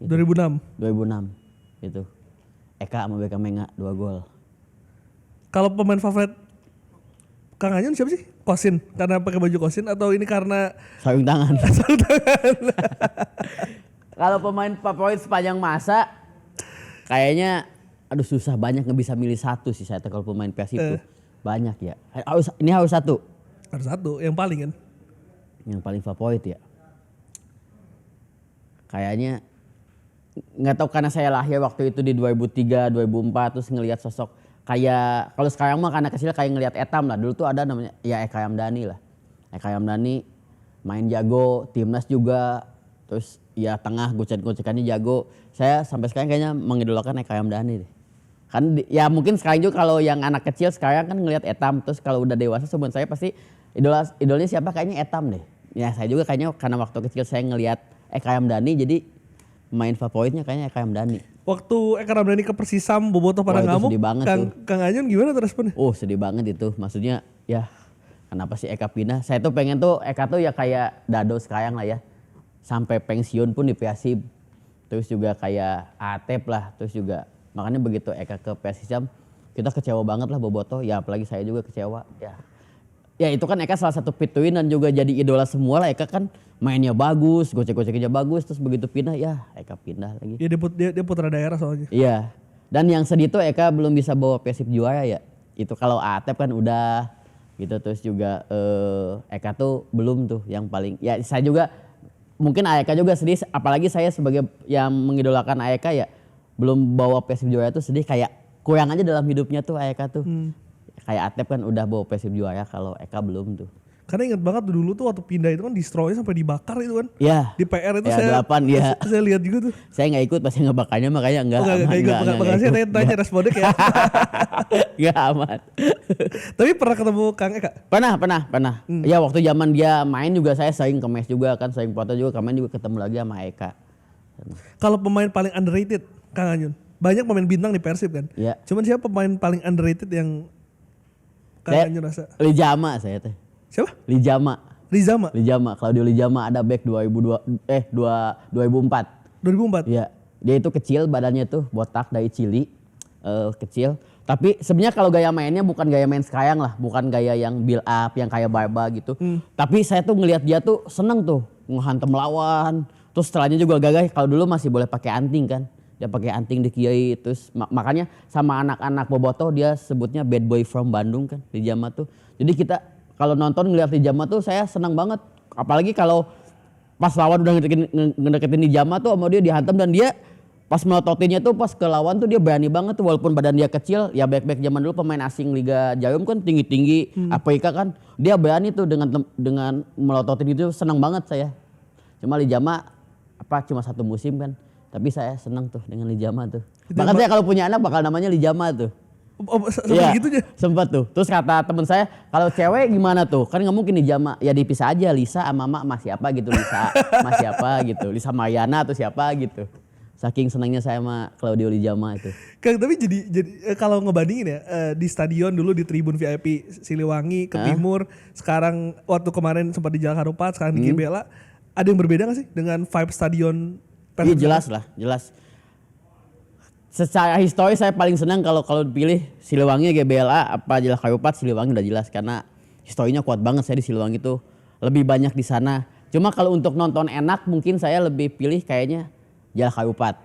2006. 2006 itu. Eka sama Beckham Menga 2 gol. Kalau pemain favorit Kang Anyun siapa sih? Kosin, karena pakai baju Kosin atau ini karena Sarung tangan. Kalau pemain favorit sepanjang masa kayaknya aduh susah banyak nggak bisa milih satu sih saya kalau pemain Persib tuh. Banyak ya. Ini harus satu. harus satu yang paling kan? Yang paling favorit ya. Kayaknya nggak tahu karena saya lahir waktu itu di 2003, 2004 terus ngelihat sosok kayak kalau sekarang mah karena kecil kayak ngelihat Etam lah. Dulu tuh ada namanya ya Eka Ramdhani lah. Eka Ramdhani main jago, timnas juga. Terus ya tengah gocek-gocekannya jago. Saya sampai sekarang kayaknya mengidolakan Eka Ramdhani deh. Kan ya mungkin sekarang juga kalau yang anak kecil sekarang kan ngelihat Etam. Terus kalau udah dewasa sebenarnya saya pasti idolanya siapa kayaknya Etam deh. Ya saya juga kayaknya karena waktu kecil saya ngelihat Eka Ramdhani jadi main favoritnya kayaknya Eka Ramdhani. Waktu Eka Ramdhani ke Persisam, Bobotoh pada Wah, itu ngamuk, sedih banget Kang Anyun gimana tuh responnya? Oh sedih banget itu. Maksudnya ya kenapa sih Eka pindah? Saya tuh pengen tuh Eka tuh ya kayak Dado sekarang lah ya. Sampai pensiun pun di Persib. Terus juga kayak Atep lah. Terus juga makanya begitu Eka ke Persisam kita kecewa banget lah Bobotoh. Ya apalagi saya juga kecewa. Ya itu kan Eka salah satu pituin dan juga jadi idola semua lah. Eka kan mainnya bagus, gocek-goceknya bagus. Terus begitu pindah ya Eka pindah lagi. Ya dia putra daerah soalnya. Iya. Dan yang sedih tuh Eka belum bisa bawa Persib juara ya. Itu kalau Atep kan udah gitu. Terus juga Eka tuh belum tuh yang paling. Ya saya juga mungkin Eka juga sedih. Apalagi saya sebagai yang mengidolakan Eka ya belum bawa Persib juara tuh sedih kayak kurang aja dalam hidupnya tuh Eka tuh. Kayak Atep kan udah bawa Persib juara kalau Eka belum tuh. Karena ingat banget dulu tuh waktu pindah itu kan destroy sampai dibakar itu kan. Iya. Di PR itu ya, 8 ya. Saya lihat juga tuh. Saya nggak ikut pas ngebakarnya makanya enggak. Makasih tanya responnya kayak. Enggak aman. Tapi pernah ketemu Kang Eka? Pernah. Ya waktu zaman dia main juga saya sering ke mes juga kan, sering foto juga, kemarin juga ketemu lagi sama Eka. Kalau pemain paling underrated Kang Anyun. Banyak pemain bintang di Persib kan. Iya. Cuman siapa pemain paling underrated yang Kang Anyun rasa? Lijama saya teh. Siapa? Lijama, Lijama. Claudio Lijama ada back 2004. 2004. Iya. Dia itu kecil badannya tuh, botak dari Chili. Kecil. Tapi sebenarnya kalau gaya mainnya bukan gaya main sekarang lah, bukan gaya yang build up yang kayak Barba gitu. Tapi saya tuh ngelihat dia tuh seneng tuh ngehantem lawan. Terus setelahnya juga gagah. Kalau dulu masih boleh pakai anting kan. Dia pakai anting di kiai terus makanya sama anak-anak Bobotoh dia sebutnya bad boy from Bandung kan Lijama tuh. Jadi kita kalau nonton ngeliat Lijama tuh saya senang banget. Apalagi kalau pas lawan udah ngedeketin Lijama tuh sama dia dihantam dan dia pas melototinnya tuh pas ke lawan tuh dia berani banget tuh walaupun badan dia kecil. Ya back-back zaman dulu pemain asing Liga Jarum kan tinggi-tinggi. Afrika kan dia berani tuh dengan melototin itu senang banget saya. Cuma Lijama cuma satu musim kan. Tapi saya senang tuh dengan Lijama tuh. Bahkan saya kalau punya anak bakal namanya Lijama tuh. Sampai gitu aja? Sempat tuh. Terus kata temen saya, kalau cewek gimana tuh? Kan gak mungkin Lijama. Ya dipisah aja Lisa sama Mama sama siapa gitu. Lisa sama siapa gitu. Lisa Mariana atau siapa gitu. Saking senangnya saya sama Claudio Lijama itu. Kang tapi jadi kalau ngebandingin ya di stadion dulu di tribun VIP Siliwangi ke timur. Sekarang waktu kemarin sempat di Jalan Harupat, sekarang di GBLA. Ada yang berbeda gak sih dengan vibe stadion? Iya jelas lah, jelas. secara histori saya paling senang kalau dipilih Siliwangi GBLA apa Jalak Harupat. Siliwangi udah jelas karena historinya kuat banget. Saya di Siliwangi itu lebih banyak di sana. Cuma kalau untuk nonton enak mungkin saya lebih pilih kayaknya Jalak Harupat.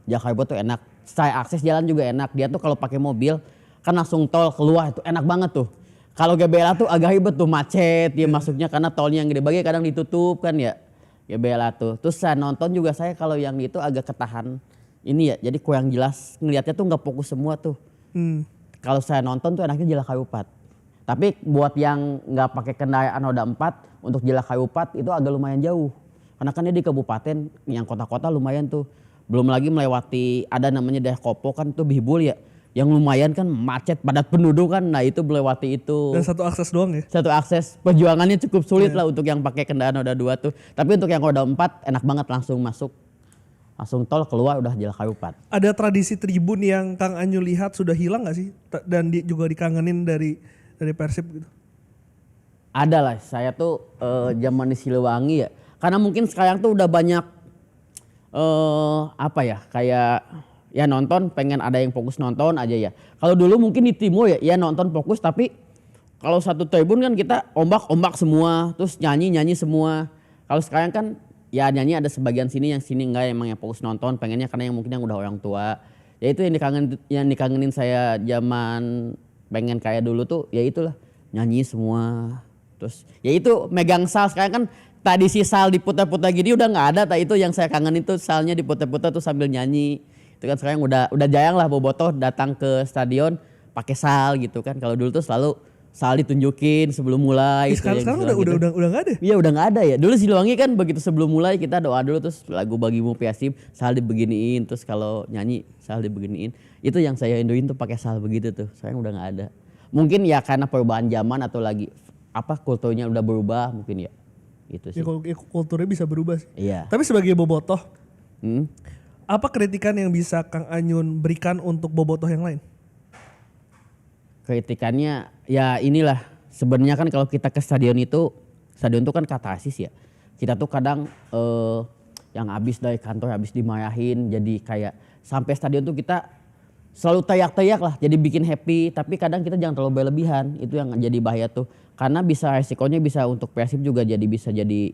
Jalak Harupat tuh enak. Secara akses jalan juga enak. Dia tuh kalau pakai mobil kan langsung tol keluar, itu enak banget tuh. Kalau GBLA tuh agak ribet tuh, macet dia masuknya karena tolnya yang gede banget kadang ditutup kan ya. GBLA tuh. Terus saya nonton juga saya kalau yang itu agak ketahan ini ya, jadi kurang jelas ngelihatnya tuh nggak fokus semua tuh. Kalau saya nonton tuh enaknya Jalak Harupat. Tapi buat yang nggak pakai kendaraan roda 4 untuk Jalak Harupat itu agak lumayan jauh. Karena kan dia di kabupaten yang kota-kota lumayan tuh. Belum lagi melewati ada namanya daerah Kopo kan tuh Bihbul ya. Yang lumayan kan macet padat penduduk kan. Nah itu melewati itu. Dan satu akses doang ya? Satu akses. Perjuangannya cukup sulit lah untuk yang pakai kendaraan roda 2 tuh. Tapi untuk yang roda 4 enak banget langsung masuk. Langsung tol keluar udah Jalak Harupat. Ada tradisi tribun yang Kang Anyu lihat sudah hilang gak sih? Dan juga dikangenin dari Persib gitu? Ada lah, saya tuh zaman di Siliwangi ya. Karena mungkin sekarang tuh udah banyak apa ya, kayak ya nonton pengen ada yang fokus nonton aja ya. Kalau dulu mungkin di Timur ya nonton fokus tapi kalau satu tribun kan kita ombak semua, terus nyanyi semua. Kalau sekarang kan ya nyanyi ada sebagian sini yang sini enggak emang yang fokus nonton pengennya karena yang mungkin yang udah orang tua. Ya itu yang dikangenin saya zaman pengen kayak dulu tuh ya itulah nyanyi semua. Terus ya itu megang sal sekarang kan tadi si sal diputar-putar gini udah nggak ada. Itu yang saya kangen itu salnya diputar-putar tuh sambil nyanyi. Itu kan sekarang udah jarang lah bobotoh datang ke stadion pakai sal gitu kan. Kalau dulu tuh selalu sal ditunjukin sebelum mulai. Sekarang udah nggak ada. Iya udah nggak ada ya. Dulu Siliwangi kan begitu sebelum mulai kita doa dulu terus lagu bagimu Persib sal dibeginiin terus kalau nyanyi sal dibeginiin. Itu yang saya rinduin tuh pakai sal begitu tuh. Sekarang udah nggak ada. Mungkin ya karena perubahan zaman atau lagi apa kulturnya udah berubah mungkin ya. Itu sih. Ya, kulturnya bisa berubah sih. Iya. Tapi sebagai bobotoh, apa kritikan yang bisa Kang Anyun berikan untuk bobotoh yang lain? Kritikannya ya inilah sebenarnya kan kalau kita ke stadion tuh kan katarsis ya. Kita tuh kadang yang habis dari kantor habis dimarahin jadi kayak sampai stadion tuh kita selalu teriak-teriak lah jadi bikin happy tapi kadang kita jangan terlalu berlebihan itu yang jadi bahaya tuh karena bisa resikonya bisa untuk Persib juga bisa jadi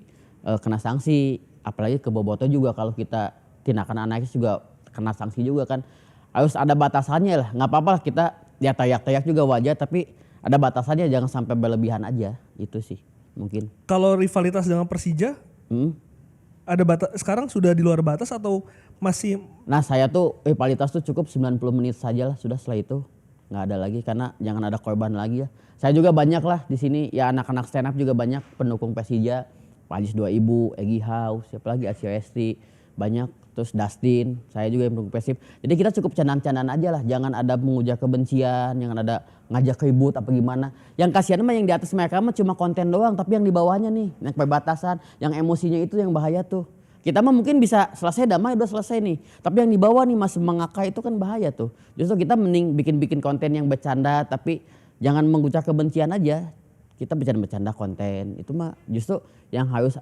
kena sanksi apalagi ke bobotoh juga kalau kita tindakan anarkis juga kena sanksi juga kan harus ada batasannya lah nggak apa-apa lah kita ya teriak-teriak juga wajar tapi ada batasannya jangan sampai berlebihan aja itu sih mungkin. Kalau rivalitas dengan Persija ada batas sekarang sudah di luar batas atau masih? Nah saya tuh rivalitas tuh cukup 90 menit saja lah sudah setelah itu nggak ada lagi karena jangan ada korban lagi ya. Saya juga banyak lah di sini ya anak-anak stand up juga banyak pendukung Persija, Pajis 2000, Egi House, siapa lagi Asia Resti banyak terus Dustin, saya juga yang pendukung Persib. Jadi kita cukup candaan-candaan aja lah, jangan ada mengujar kebencian, jangan ada ngajak ribut apa gimana. Yang kasihan mah yang di atas mereka mah cuma konten doang, tapi yang di bawahnya nih, yang perbatasan, yang emosinya itu yang bahaya tuh. Kita mah mungkin bisa selesai damai udah selesai nih, tapi yang di bawah nih masih mengakai itu kan bahaya tuh. Justru kita mending bikin konten yang bercanda, tapi jangan mengujar kebencian aja. Kita bercanda konten itu mah justru yang harus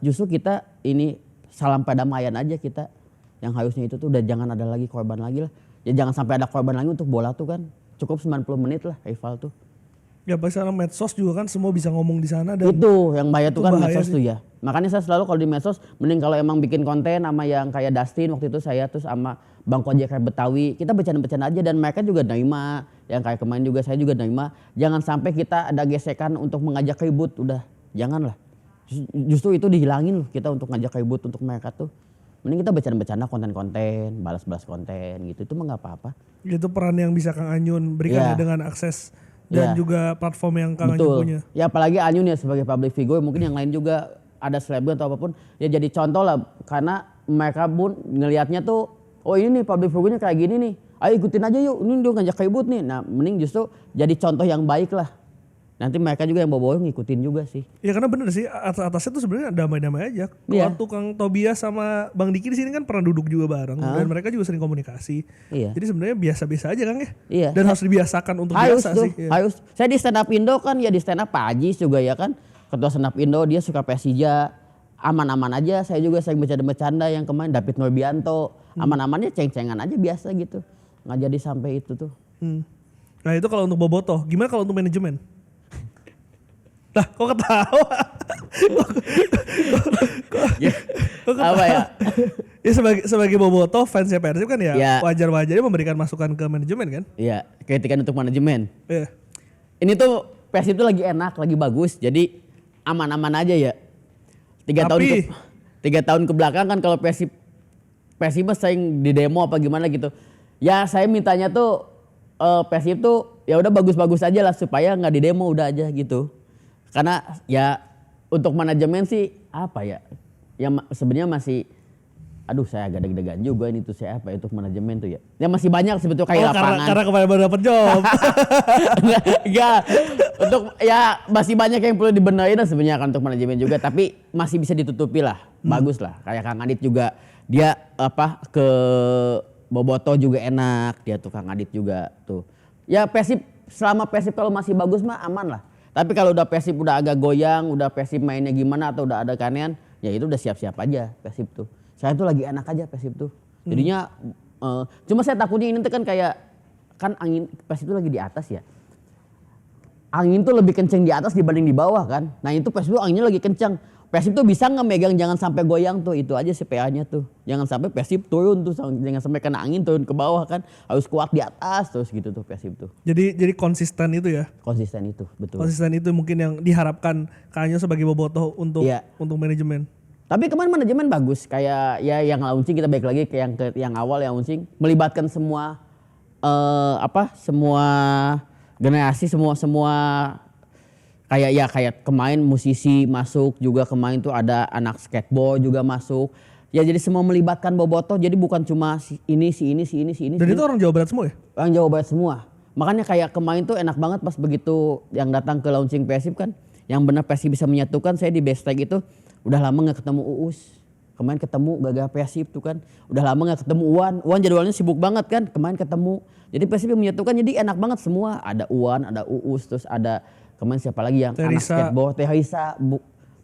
justru kita ini salam perdamaian aja kita. Yang harusnya itu tuh udah jangan ada lagi korban lagi lah. Ya jangan sampai ada korban lagi untuk bola tuh kan. Cukup 90 menit lah rival tuh. Ya pasti karena medsos juga kan semua bisa ngomong di sana dan itu yang bahaya tuh kan medsos sih. Tuh ya. Makanya saya selalu kalau di medsos mending kalau emang bikin konten sama yang kayak Dustin waktu itu saya terus sama Bang Kojek kayak Betawi, kita bercanda-bercanda aja dan mereka juga nerima. Yang kayak kemarin juga saya juga nerima. Jangan sampai kita ada gesekan untuk mengajak ribut, udah janganlah. Justru itu dihilangin loh kita untuk ngajak ribut untuk mereka tuh. Mending kita bercanda-bercanda konten-konten, balas-balas konten gitu. Itu mah enggak apa-apa. Itu peran yang bisa Kang Anyun berikan dengan akses dan juga platform yang Kang Anyun punya. Ya apalagi Anyun ya sebagai public figure, mungkin yang lain juga ada selebgram atau apapun ya jadi contoh lah karena mereka pun ngelihatnya tuh oh ini nih public figure-nya kayak gini nih. Ayo ikutin aja yuk, ini dia ngajak ribut nih. Nah mending justru jadi contoh yang baik lah. Nanti mereka juga yang bawa-bawa ngikutin juga sih. Ya karena bener sih atasnya tuh sebenarnya damai-damai aja. Waktu Kang Tobias sama Bang Diki di sini kan pernah duduk juga bareng dan mereka juga sering komunikasi. Iya. Jadi sebenarnya biasa-biasa aja Kang ya. Iya. Dan harus dibiasakan untuk biasa tuh, sih. Iya. Harus. Saya di stand up Indo kan ya di stand up Pak Ajis juga ya kan. Ketua stand up Indo dia suka Persija. Aman-aman aja. Saya juga sering bercanda-bercanda yang kemarin David Norbianto. Aman-amannya ceng-cengan aja biasa gitu. nggak jadi sampai itu tuh. Nah itu kalau untuk Bobotoh, gimana kalau untuk manajemen? Lah kok ketawa? Apa ya? Ya sebagai Bobotoh fansnya Persib kan ya, Ya. wajar-wajarnya memberikan masukan ke manajemen kan? Iya, kritikan untuk manajemen. Iya. Ini tuh Persib tuh lagi enak, lagi bagus, jadi aman-aman aja ya. 3 tahun ke belakang kan kalau Persib mah sering di demo apa gimana gitu. Ya saya mintanya tuh Persib tuh ya udah bagus-bagus aja lah supaya nggak di demo udah aja gitu. Karena ya untuk manajemen sih apa ya? Ya sebenarnya masih aduh saya agak deg-degan juga ini tuh saya apa itu manajemen tuh ya. Ya masih banyak sebetulnya kayak lapangan. Karena kemarin baru dapet job. Enggak. Untuk ya masih banyak yang perlu dibenahin lah sebenarnya kan untuk manajemen juga tapi masih bisa ditutupi lah. Bagus lah. Kayak Kang Adit juga dia apa ke Bobotoh juga enak dia tuh Kang Adit juga tuh. Ya Persib selama Persib kalau masih bagus mah aman lah. Tapi kalau udah Persib udah agak goyang, udah Persib mainnya gimana atau udah ada keanehan, ya itu udah siap-siap aja Persib tuh. Saya tuh lagi enak aja Persib tuh. Jadinya cuma saya takutnya ini tuh kan kayak kan angin Persib tuh lagi di atas ya. Angin tuh lebih kenceng di atas dibanding di bawah kan. Nah itu Persib tuh anginnya lagi kenceng. Persib tuh bisa nggak megang jangan sampai goyang tuh itu aja sih PA-nya tuh. Jangan sampai Persib turun tuh jangan sampai kena angin turun ke bawah kan. Harus kuat di atas terus gitu tuh Persib tuh. Jadi konsisten itu ya. Konsisten itu betul. Konsisten itu mungkin yang diharapkan Kanyo sebagai Bobotoh untuk Iya. untuk manajemen. Tapi kemarin manajemen bagus kayak ya yang launching kita balik lagi ke yang awal yang launching melibatkan semua semua generasi semua kayak kemarin musisi masuk juga kemarin tuh ada anak skateboard juga masuk. Ya jadi semua melibatkan Bobotoh jadi bukan cuma si ini. Dan itu orang Jawa Barat semua ya? Orang Jawa Barat semua. Makanya kayak kemarin tuh enak banget pas begitu yang datang ke launching Persib kan. Yang benar Persib bisa menyatukan saya di backstage itu udah lama gak ketemu Uus. Kemarin ketemu gara-gara Persib tuh kan. Udah lama gak ketemu Uwan. Uwan jadwalnya sibuk banget kan. Kemarin ketemu. Jadi Persib yang menyatukan jadi enak banget semua. Ada Uwan, ada Uus, terus ada kemarin siapa lagi yang anak skateboard, Teresa.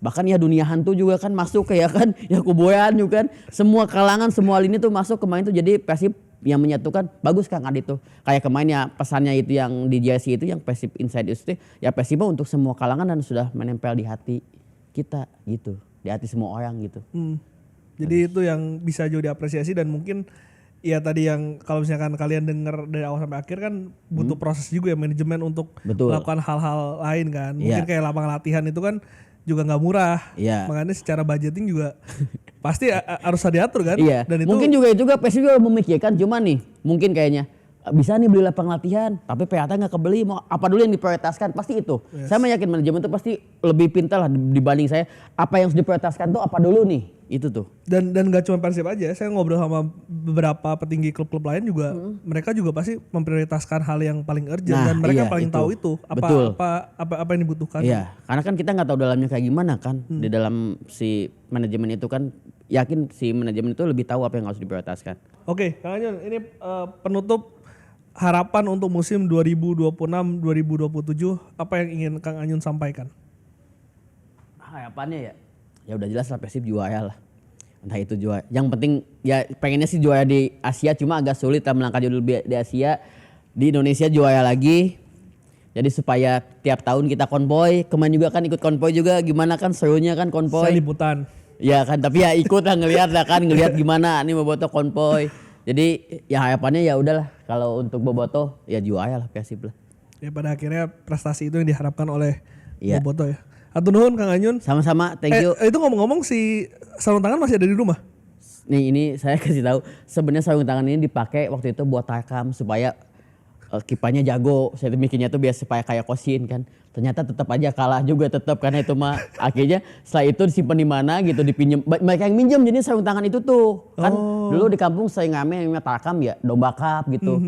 Bahkan ya dunia hantu juga kan masuk kayak kan. Ya Kuboyan juga kan. Semua kalangan, semua lini tuh masuk kemarin tuh jadi Persib yang menyatukan bagus Kang Adit tuh. Kayak kemarin ya pesannya itu yang di jersey itu yang Persib Inside itu ya Persib untuk semua kalangan dan sudah menempel di hati kita gitu. Di hati semua orang gitu. Jadi itu yang bisa juga diapresiasi dan mungkin ya tadi yang kalau misalkan kalian dengar dari awal sampai akhir kan butuh proses juga ya manajemen untuk melakukan hal-hal lain kan. Mungkin kayak lapangan latihan itu kan juga nggak murah. Makanya secara budgeting juga pasti harus diatur kan. Dan itu mungkin juga Persib juga memikirkan cuma nih mungkin kayaknya bisa nih beli lapangan latihan tapi PAT nggak kebeli mau apa dulu yang diprioritaskan pasti itu. Saya yakin manajemen itu pasti lebih pintar lah dibanding saya apa yang harus diprioritaskan tuh apa dulu nih itu tuh. Dan nggak cuma Persib aja, saya ngobrol sama beberapa petinggi klub-klub lain juga mereka juga pasti memprioritaskan hal yang paling urgent dan mereka paling tahu itu apa yang dibutuhkan. Iya, karena kan kita nggak tahu dalamnya kayak gimana kan di dalam si manajemen itu kan yakin si manajemen itu lebih tahu apa yang harus diprioritaskan. Oke, Kang Anyun, ini penutup harapan untuk musim 2026-2027 apa yang ingin Kang Anyun sampaikan? Harapannya ya udah jelas lah Persib juara lah. Entah itu juara. Yang penting ya pengennya sih juara di Asia cuma agak sulit lah melangkah jauh di Asia. Di Indonesia juara lagi. Jadi supaya tiap tahun kita konvoy. Kemarin juga kan ikut konvoy juga gimana kan serunya kan konvoy. Saya liputan. Ya kan tapi ya ikut lah ngelihat gimana nih Bobotoh konvoy. Jadi ya harapannya ya udahlah kalau untuk Bobotoh ya juara lah Persib lah. Ya pada akhirnya prestasi itu yang diharapkan oleh Bobotoh ya. Atur nuhun Kang Anyun. Sama-sama, thank you. Itu ngomong-ngomong si sarung tangan masih ada di rumah? Nih ini saya kasih tahu sebenarnya sarung tangan ini dipakai waktu itu buat takam supaya kipannya jago. Saya mikirnya tuh biar supaya kayak Kosin kan. Ternyata tetap aja kalah juga tetap karena itu mah akhirnya setelah itu disimpan di mana gitu dipinjam. Mereka yang minjem jadi sarung tangan itu tuh kan dulu di kampung saya ngame takam ya domba cup gitu.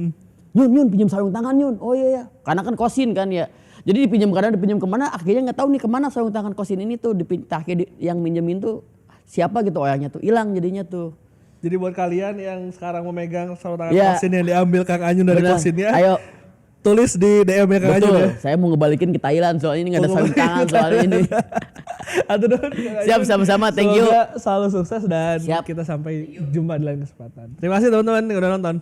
Nyun pinjam sarung tangan Nyun. Oh iya karena kan Kosin kan ya. Jadi dipinjam kemana akhirnya nggak tahu nih kemana sarung tangan Kosin ini tuh yang minjemin tuh siapa gitu orangnya tuh hilang jadinya tuh. Jadi buat kalian yang sekarang memegang sarung tangan Kosin yang diambil Kang Anyun dari Kosin ya. Ayo tulis di DM ya Kang Anyun ya. Saya mau ngebalikin ke Thailand soalnya ini nggak ada sarung tangan soalnya ini. Siap sama-sama, thank you. Semoga selalu sukses dan kita sampai jumpa di lain kesempatan. Terima kasih teman-teman yang udah nonton.